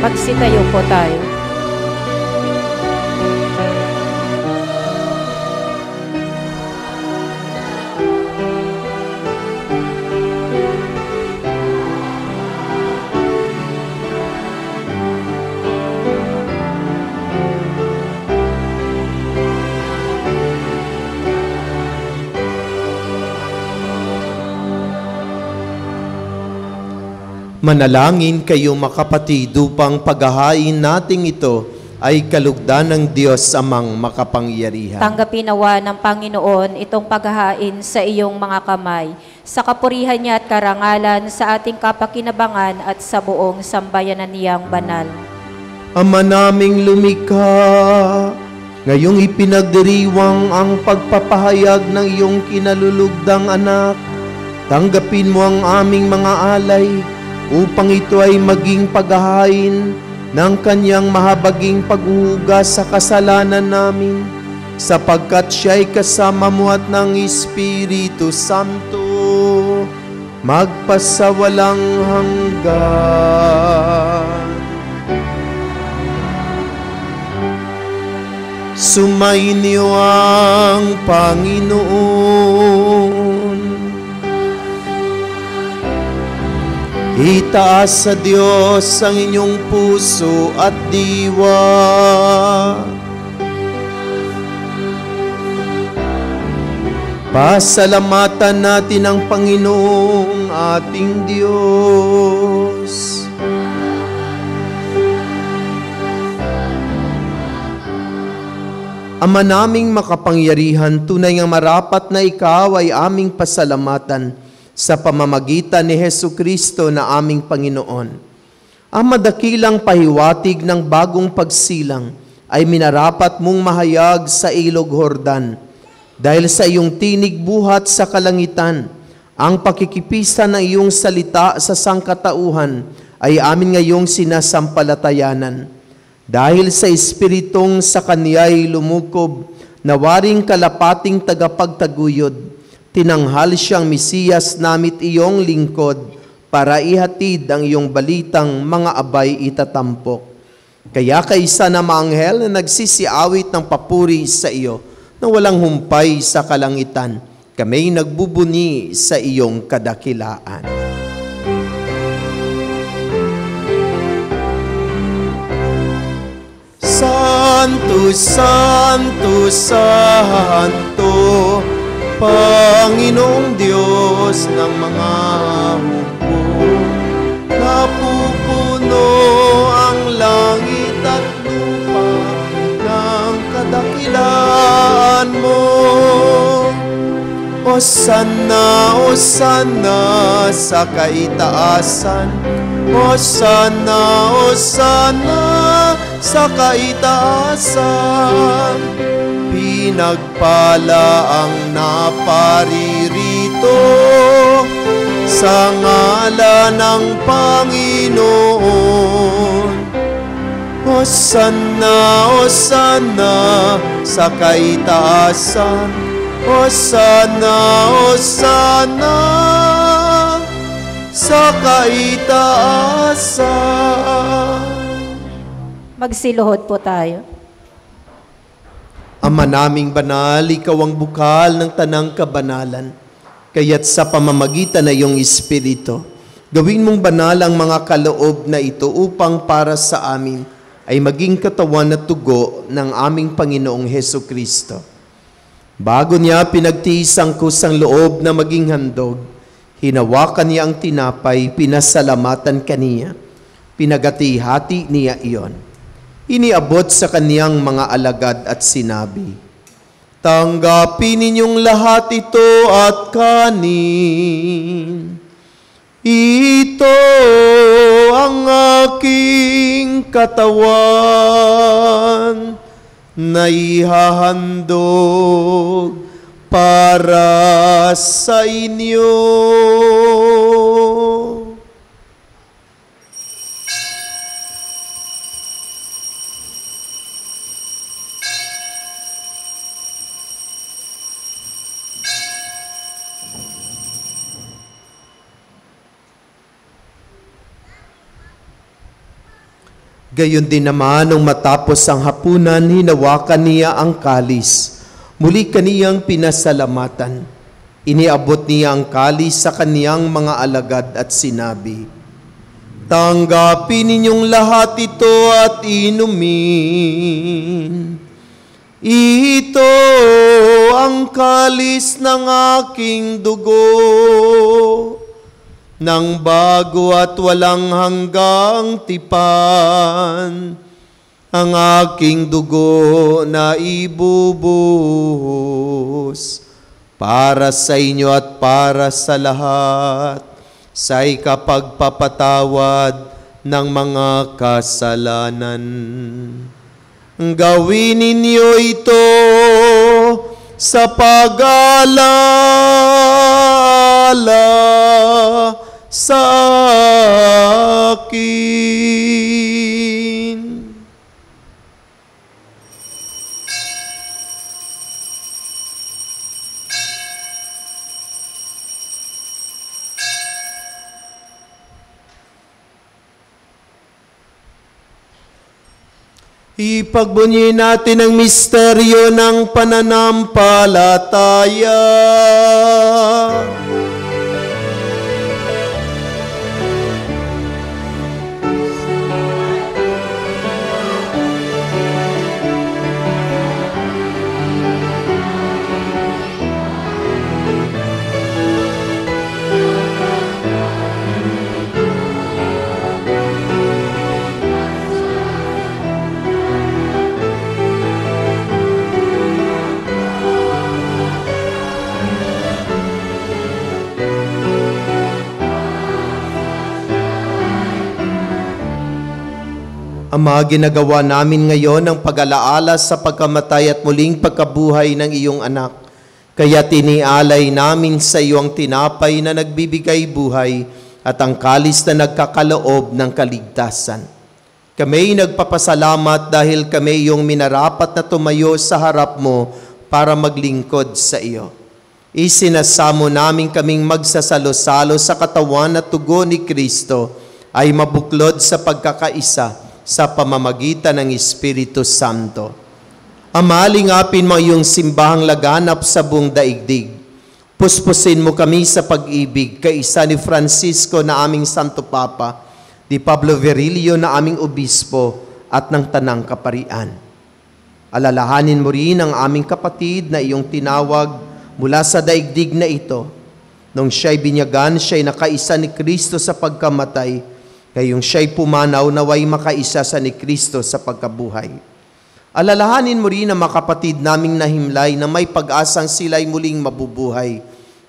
Magsitayo po tayo. Manalangin kayo makapatid upang paghahain nating ito ay kalugdan ng Diyos amang makapangyarihan. Tanggapin nawa ng Panginoon itong paghahain sa iyong mga kamay, sa kapurihan niya at karangalan sa ating kapakinabangan at sa buong sambayanan niyang banal. Ama naming lumikha, ngayong ipinagdiriwang ang pagpapahayag ng iyong kinalulugdang anak, tanggapin mo ang aming mga alay, upang ito ay maging paghahain ng kanyang mahabaging paghuhugas sa kasalanan namin, sapagkat siya'y kasama mo at ng Espiritu Santo, magpasawalang hanggan. Sumainyo ang Panginoon. Itaas sa Diyos ang inyong puso at diwa. Pasalamatan natin ang Panginoong ating Diyos. Ama naming makapangyarihan, tunay nga marapat na ikaw ay aming pasalamatan sa pamamagitan ni Hesukristo na aming Panginoon. Ang madakilang pahiwatig ng bagong pagsilang ay minarapat mong mahayag sa Ilog Jordan. Dahil sa iyong tinig buhat sa kalangitan, ang pakikipisan ng iyong salita sa sangkatauhan ay amin ngayong sinasampalatayanan. Dahil sa Espiritong sa kaniya'y lumukob, na waring kalapating tagapagtaguyod, tinanghal siyang Mesiyas namit iyong lingkod para ihatid ang iyong balitang mga abay itatampok. Kaya kaisa na maanghel na nagsisiawit ng papuri sa iyo na walang humpay sa kalangitan, kami nagbubuni sa iyong kadakilaan. Santo, Santo, Santo, Panginoong Diyos ng mga hukbo, napupuno ang langit at lupa ng kadakilaan mo. Hosanna, Hosanna sa kaitaasan, Hosanna, Hosanna sa kaitaasan. Pinagpala ang naparirito sa ngalan ng Panginoon. Hosanna, Hosanna sa kaitaasan, Hosanna, Hosanna sa kaitaasan. Magsiluhod po tayo. Ama naming banal, ikaw ang bukal ng tanang kabanalan. Kaya't sa pamamagitan na iyong Espiritu, gawin mong banal ang mga kaloob na ito upang para sa amin ay maging katawan at tugo ng aming Panginoong Hesukristo. Bago niya pinagtiis ang kusang loob na maging handog, hinawakan niya ang tinapay, pinasalamatan kaniya, pinagati-hati niya iyon. Iniabot sa kaniyang mga alagad at sinabi, "Tanggapin ninyong lahat ito at kanin. Ito ang aking katawan na ihahandog para sa inyo." Gayon din naman nung matapos ang hapunan, hinawakan niya ang kalis. Muli kaniyang pinasalamatan. Iniabot niya ang kalis sa kaniyang mga alagad at sinabi, "Tanggapin ninyong lahat ito at inumin. Ito ang kalis ng aking dugo, ng bago at walang hanggang tipan, ang aking dugo na ibubuhos para sa inyo at para sa lahat, sa ikapagpapatawad ng mga kasalanan. Gawin ninyo ito sa pag-aalala sa akin." Ipagbunyi natin ang misteryo ng pananampalataya. Ama, ginagawa namin ngayon ang pag-alaala sa pagkamatay at muling pagkabuhay ng iyong anak. Kaya tinialay namin sa iyo ang tinapay na nagbibigay buhay at ang kalis na nagkakaloob ng kaligtasan. Kami nagpapasalamat dahil kami iyong minarapat na tumayo sa harap mo para maglingkod sa iyo. Isinasamo namin kaming magsasalo-salo sa katawan at tugo ni Kristo ay mabuklod sa pagkakaisa sa pamamagitan ng Espiritu Santo. Ama, lingapin mo iyong simbahang laganap sa buong daigdig. Puspusin mo kami sa pag-ibig, kaisa ni Francisco na aming Santo Papa, ni Pablo Virilio na aming Obispo, at ng Tanang Kaparian. Alalahanin mo rin ang aming kapatid na iyong tinawag mula sa daigdig na ito. Nung siya'y binyagan, siya'y nakaisa ni Kristo sa pagkamatay, kayong siya'y pumanaw naway makaisa sa ni Kristo sa pagkabuhay. Alalahanin mo rin ang mga kapatid naming nahimlay na may pag-asang sila'y muling mabubuhay.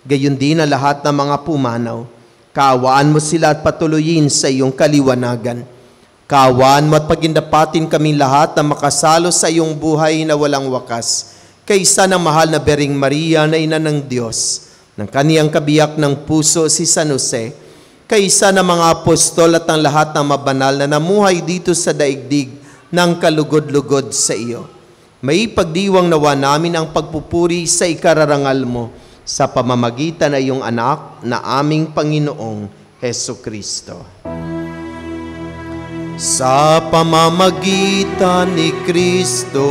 Gayon din ang lahat ng mga pumanaw. Kaawaan mo sila at patuloyin sa iyong kaliwanagan. Kaawaan mo at pagindapatin kami lahat na makasalo sa iyong buhay na walang wakas. Kaysa ng mahal na Bering Maria na ina ng Diyos, ng kaniyang kabiyak ng puso si San Jose, kaysa ng mga apostol at ang lahat ng mabanal na namuhay dito sa daigdig ng kalugod-lugod sa iyo. May pagdiwang nawa namin ang pagpupuri sa ikararangal mo sa pamamagitan ng iyong anak na aming Panginoong Hesukristo. Sa pamamagitan ni Kristo,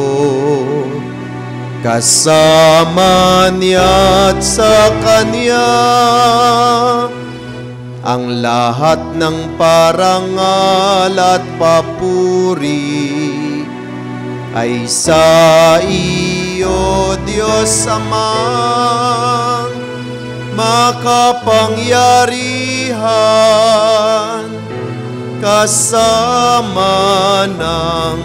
kasama niya at sa Kanya, ang lahat ng parangal at papuri ay sa iyo, Diyos Amang makapangyarihan, kasama ng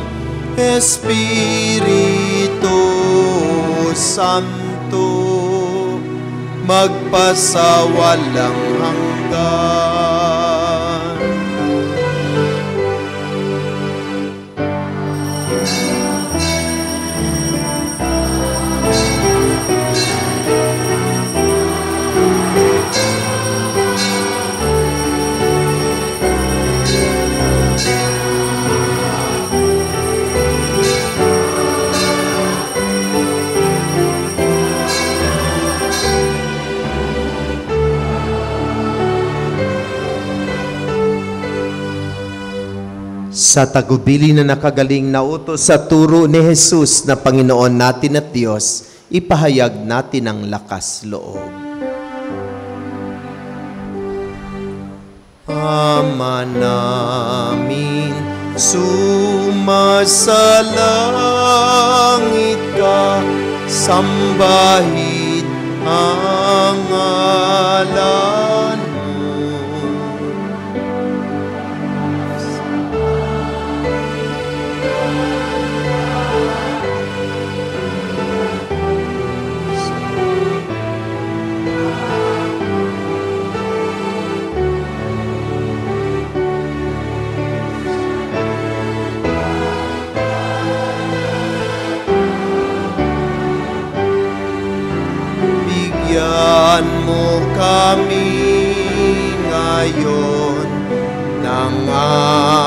Espiritu Santo, magpasawalang hanggan. Sa tagubili na nakagaling na utos sa turo ni Jesus na Panginoon natin at Diyos, ipahayag natin ang lakas loob. Ama namin, sumasalangit ka, sambahin ang ngalan mo. Bigyan mo kami ngayon ng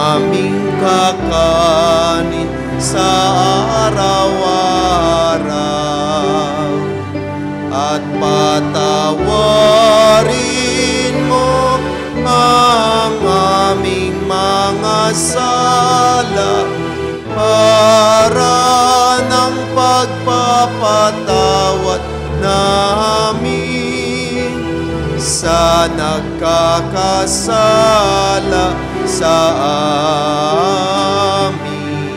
aming kakanin sa araw-araw at patawarin mo ang aming mga sala para ng pagpapatawad namin sa nagkakasala sa amin.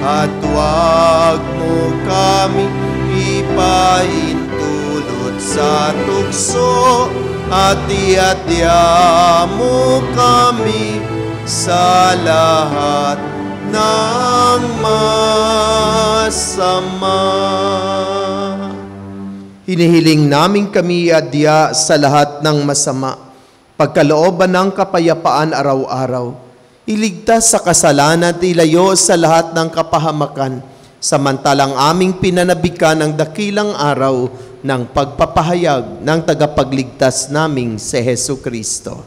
At huwag mo kami ipahintulot sa tukso at iadya mo kami sa lahat ng masama. Hinihiling namin kami iadya sa lahat ng masama, pagkalooban ng kapayapaan araw-araw, iligtas sa kasalanan at ilayo sa lahat ng kapahamakan, samantalang aming pinanabikan ang dakilang araw ng pagpapahayag ng tagapagligtas naming si Hesu Kristo.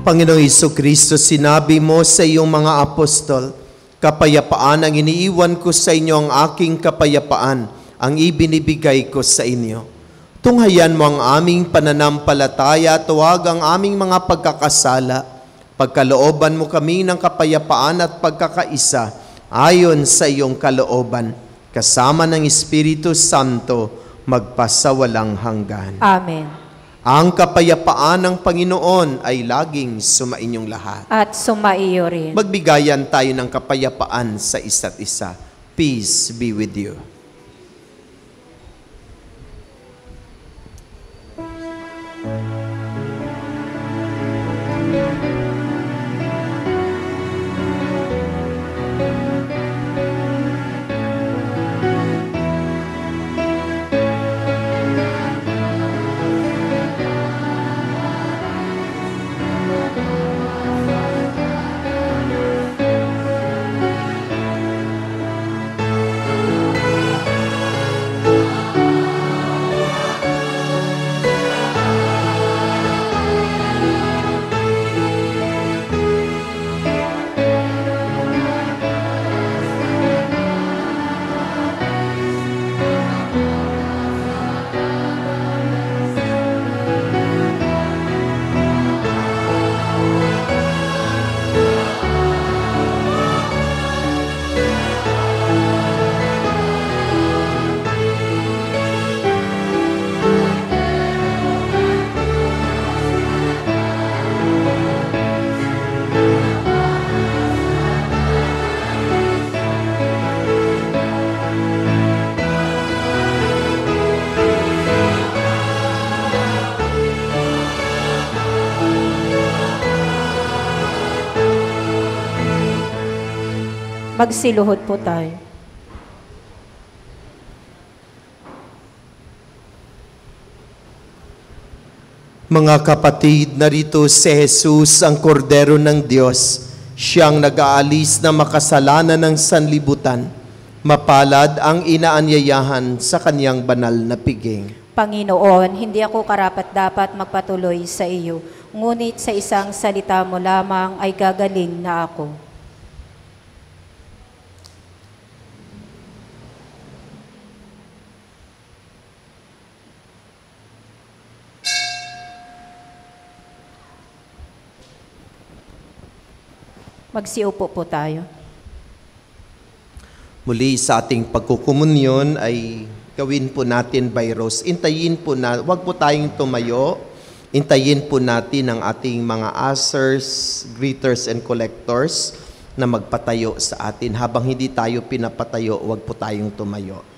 Panginoong Jesucristo, sinabi mo sa iyong mga apostol, kapayapaan ang iniiwan ko sa inyo, ang aking kapayapaan ang ibinibigay ko sa inyo. Tunghayan mo ang aming pananampalataya at huwag ang aming mga pagkakasala. Pagkalooban mo kami ng kapayapaan at pagkakaisa ayon sa iyong kalooban, kasama ng Espiritu Santo, magpasawalang hanggan. Amen. Ang kapayapaan ng Panginoon ay laging sumainyong lahat. At sumaiyo rin. Magbigayan tayo ng kapayapaan sa isa't isa. Peace be with you. Magsiluhod po tayo. Mga kapatid, narito si Jesus, ang kordero ng Diyos Siyang nag-aalis na makasalanan ng sanlibutan, mapalad ang inaanyayahan sa kanyang banal na piging. Panginoon, hindi ako karapat-dapat magpatuloy sa iyo, ngunit sa isang salita mo lamang ay gagaling na ako. Magsiupo po tayo. Muli sa ating pagkukumunyon ay gawin po natin by rows. Intayin po na, wag po tayong tumayo. Intayin po natin ang ating mga ushers, greeters, and collectors na magpatayo sa atin. Habang hindi tayo pinapatayo, wag po tayong tumayo.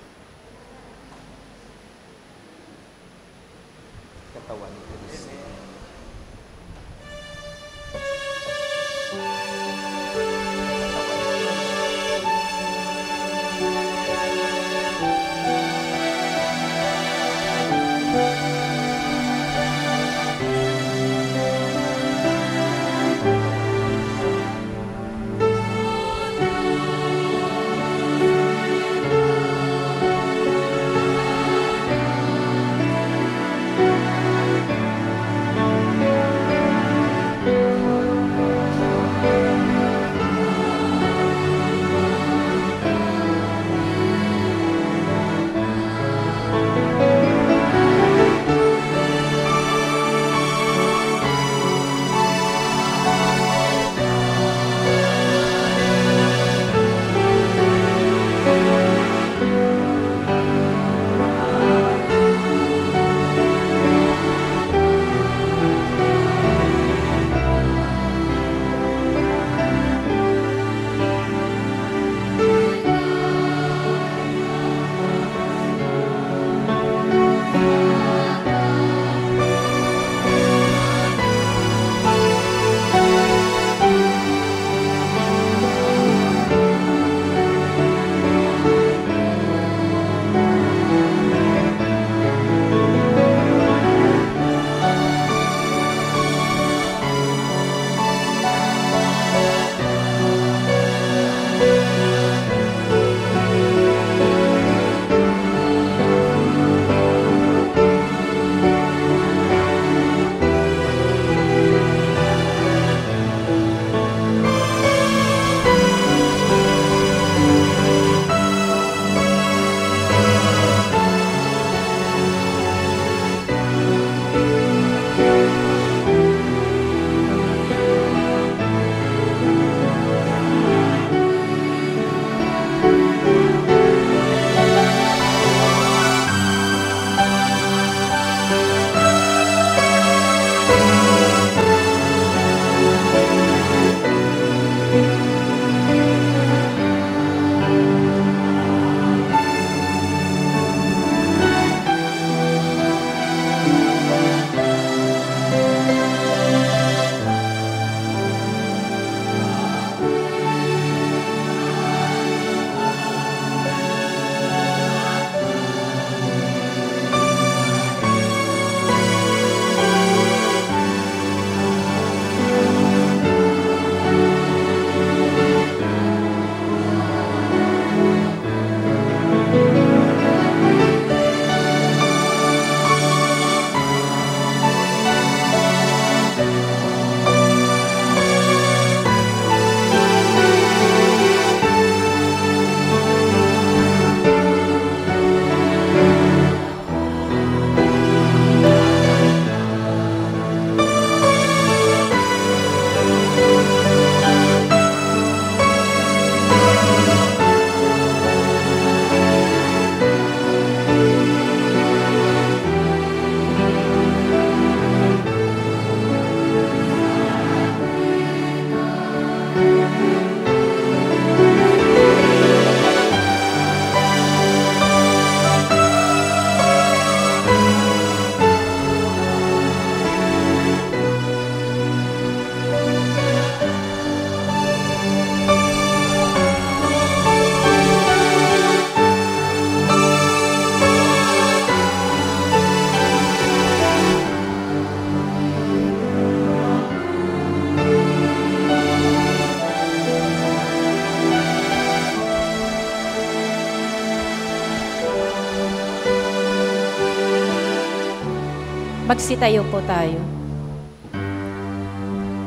Magsitayo po tayo.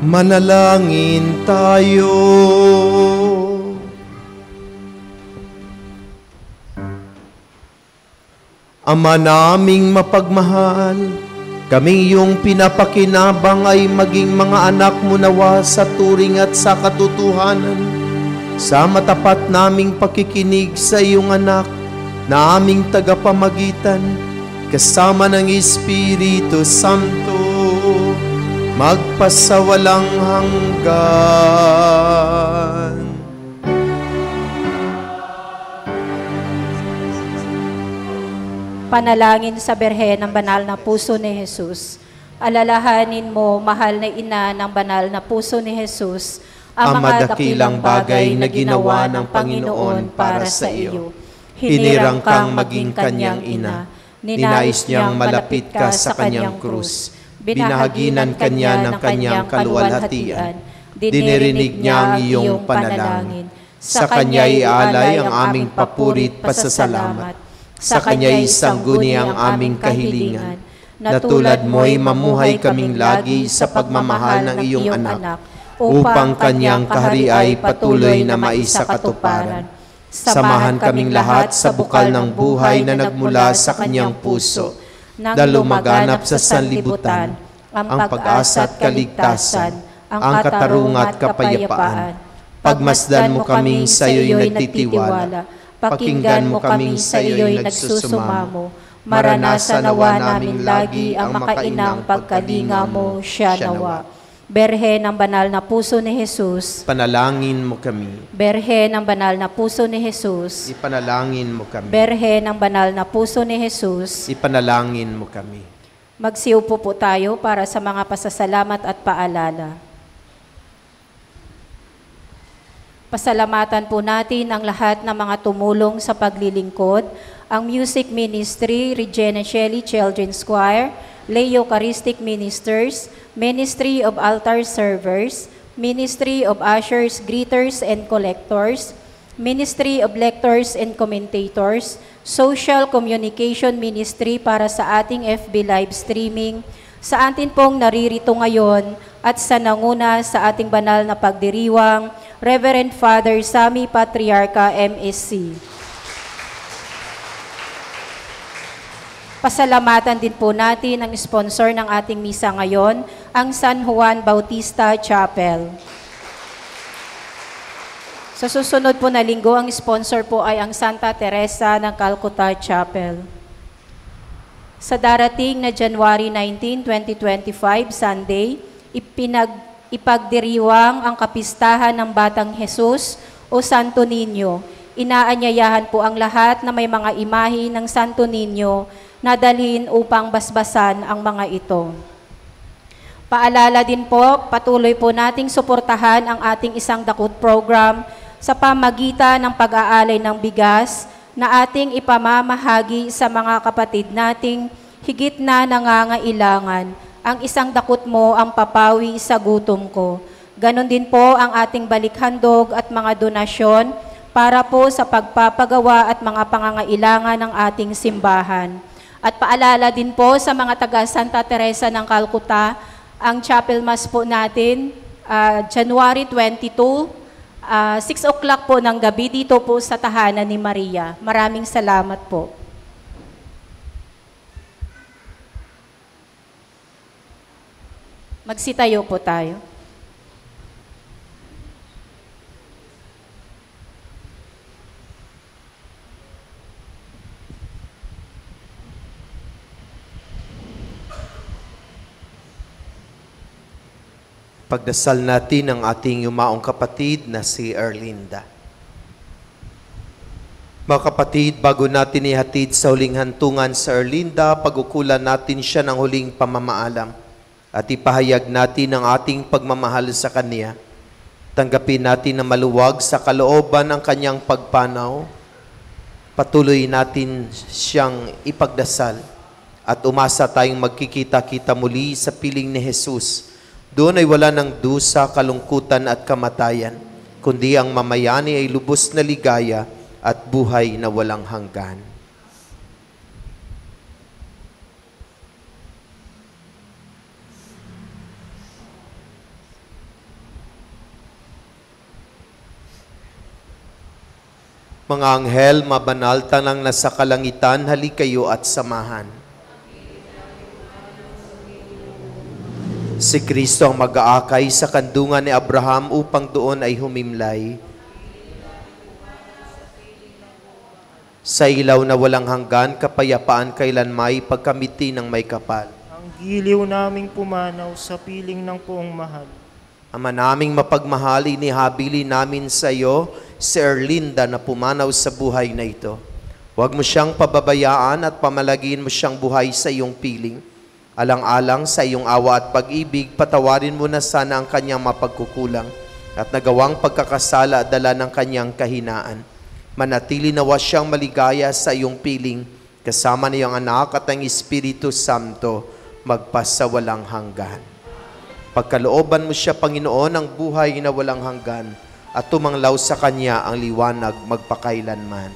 Manalangin tayo. Ama naming mapagmahal, kami iyong pinapakinabang ay maging mga anak mo nawa sa turing at sa katotohanan. Sa matapat naming pakikinig sa iyong anak na aming tagapamagitan, kasama ng Espiritu Santo, magpasawalang hanggan. Panalangin sa Birhen ng Banal na Puso ni Jesus. Alalahanin mo, mahal na ina ng Banal na Puso ni Jesus, ang mga dakilang bagay na ginawa ng Panginoon para sa iyo. Hinirang kang maging kanyang ina. Ninais niyang malapit ka sa kanyang krus. Binahaginan kanya ng kanyang kaluwalhatian. Dinirinig niya ang iyong panalangin. Sa kanya'y alay ang aming papurit pasasalamat. Sa kanya'y sangguni ang aming kahilingan. Na tulad mo'y mamuhay kaming lagi sa pagmamahal ng iyong anak, upang kanyang kahari ay patuloy na maisakatuparan. Samahan kaming lahat sa bukal ng buhay na nagmula sa kanyang puso, na lumaganap sa sanlibutan, ang pag-asa at kaligtasan, ang katarungan at kapayapaan. Pagmasdan mo kaming sa iyo'y nagtitiwala, pakinggan mo kaming sa iyo'y nagsusumamo, maranasan nawa namin lagi ang makainang pagkalinga mo, siya nawa. Berhen ng Banal na Puso ni Jesus, Panalangin mo kami. Berhen ng Banal na Puso ni Jesus, Ipanalangin mo kami. Berhen ng Banal na Puso ni Jesus. Ipanalangin mo kami. Magsiupo po tayo para sa mga pasasalamat at paalala. Pasalamatan po natin ang lahat ng mga tumulong sa paglilingkod, ang Music Ministry, Regina Shelley Children's Choir, Lay Eucharistic Ministers, Ministry of Altar Servers, Ministry of Ushers, Greeters, and Collectors, Ministry of Lectors and Commentators, Social Communication Ministry para sa ating FB live streaming, sa atin pong naririto ngayon at sa nanguna sa ating banal na pagdiriwang, Reverend Father Sammy Patriarca MSC. Pasalamatan din po natin ang sponsor ng ating misa ngayon, ang San Juan Bautista Chapel. Sa susunod po na linggo, ang sponsor po ay ang Santa Teresa ng Calcutta Chapel. Sa darating na January 19, 2025, Sunday, ipagdiriwang ang kapistahan ng Batang Jesus o Santo Niño. Inaanyayahan po ang lahat na may mga imahe ng Santo Niño na dalhin upang basbasan ang mga ito. Paalala din po, patuloy po nating suportahan ang ating Isang Dakot program sa pamagitan ng pag-aalay ng bigas na ating ipamamahagi sa mga kapatid nating higit na nangangailangan. Ang Isang Dakot mo ang papawi sa gutom ko. Ganon din po ang ating balikhandog at mga donasyon para po sa pagpapagawa at mga pangangailangan ng ating simbahan. At paalala din po sa mga taga Santa Teresa ng Calcutta, ang Chapel Mass po natin, January 22, 6 o'clock po ng gabi dito po sa Tahanan ni Maria. Maraming salamat po. Magsitayo po tayo. Pagdasal natin ang ating yumaong kapatid na si Erlinda. Mga kapatid, bago natin ihatid sa huling hantungan sa Erlinda, pag-ukulan natin siya ng huling pamamaalam at ipahayag natin ang ating pagmamahal sa Kanya. Tanggapin natin na maluwag sa kalooban ang Kanyang pagpanaw. Patuloy natin siyang ipagdasal at umasa tayong magkikita-kita muli sa piling ni Jesus. Doon ay wala ng dusa, kalungkutan at kamatayan, kundi ang mamayani ay lubos na ligaya at buhay na walang hanggan. Mga anghel, mabanal, tanang nasa kalangitan, halikayo at samahan. Si Kristo ang mag-aakay sa kandungan ni Abraham upang doon ay humimlay. Sa ilaw na walang hanggan, kapayapaan kailanmay, pagkamiti ng may kapal. Ang giliw naming pumanaw sa piling ng poong mahal. Ama naming mapagmahal, inihabili namin sa iyo si Erlinda na pumanaw sa buhay na ito. Huwag mo siyang pababayaan at pamalagin mo siyang buhay sa iyong piling. Alang-alang sa iyong awa at pag-ibig, patawarin mo na sana ang kanyang mapagkukulang at nagawang pagkakasala at dala ng kanyang kahinaan. Manatili nawa siyang maligaya sa iyong piling, kasama niyang anak at ang Espiritu Santo, magpasawalang hanggan. Pagkalooban mo siya, Panginoon, ang buhay na walang hanggan at tumanglaw sa kanya ang liwanag magpakailanman.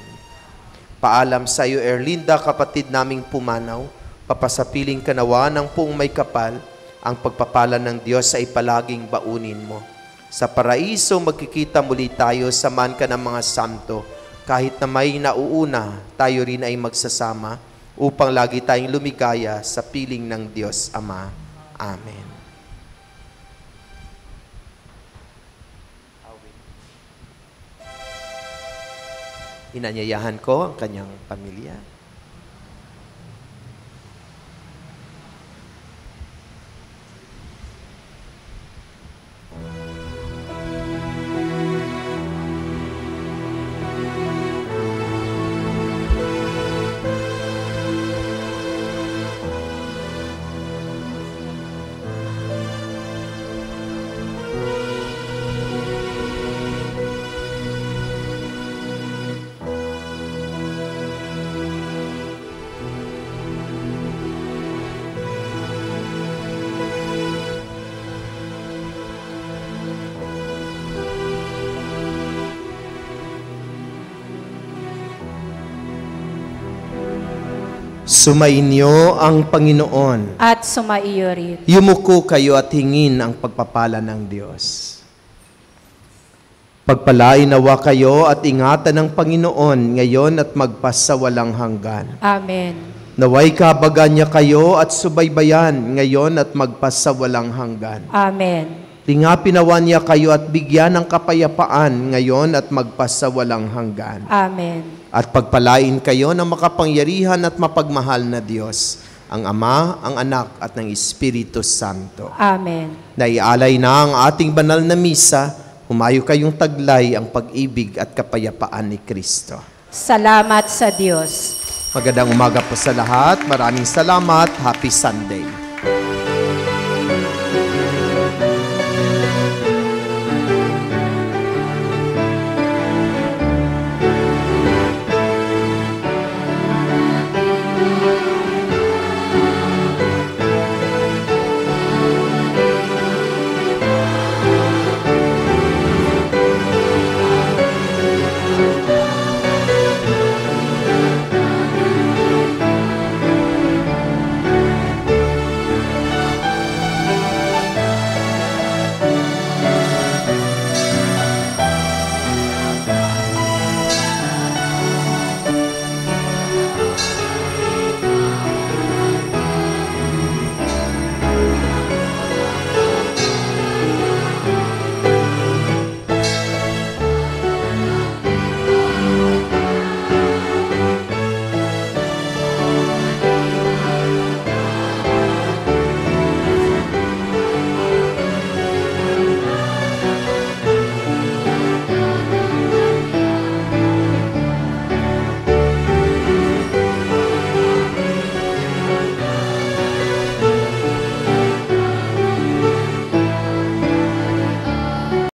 Paalam sa iyo, Erlinda, kapatid naming pumanaw, papasapiling kanawa ng poong may kapal, ang pagpapala ng Diyos ay palaging baunin mo. Sa paraiso magkikita muli tayo, samahan ka ng mga santo, kahit na may nauuna, tayo rin ay magsasama, upang lagi tayong lumigaya sa piling ng Diyos Ama. Amen. Inanyayahan ko ang kanyang pamilya. Sumainyo ang Panginoon. At sumaiyo rin. Yumuko kayo at hingin ang pagpapala ng Diyos. Pagpalain nawa kayo at ingatan ng Panginoon ngayon at magpasawalang hanggan. Amen. Naway kabagan niya kayo at subaybayan ngayon at magpasawalang hanggan. Amen. Tingapin nawa niya kayo at bigyan ng kapayapaan ngayon at magpasawalang hanggan. Amen. At pagpalain kayo ng makapangyarihan at mapagmahal na Diyos, ang Ama, ang Anak, at ng Espiritu Santo. Amen. Naialay na ang ating banal na misa, humayo kayong taglay ang pag-ibig at kapayapaan ni Kristo. Salamat sa Diyos. Magandang umaga po sa lahat. Maraming salamat. Happy Sunday.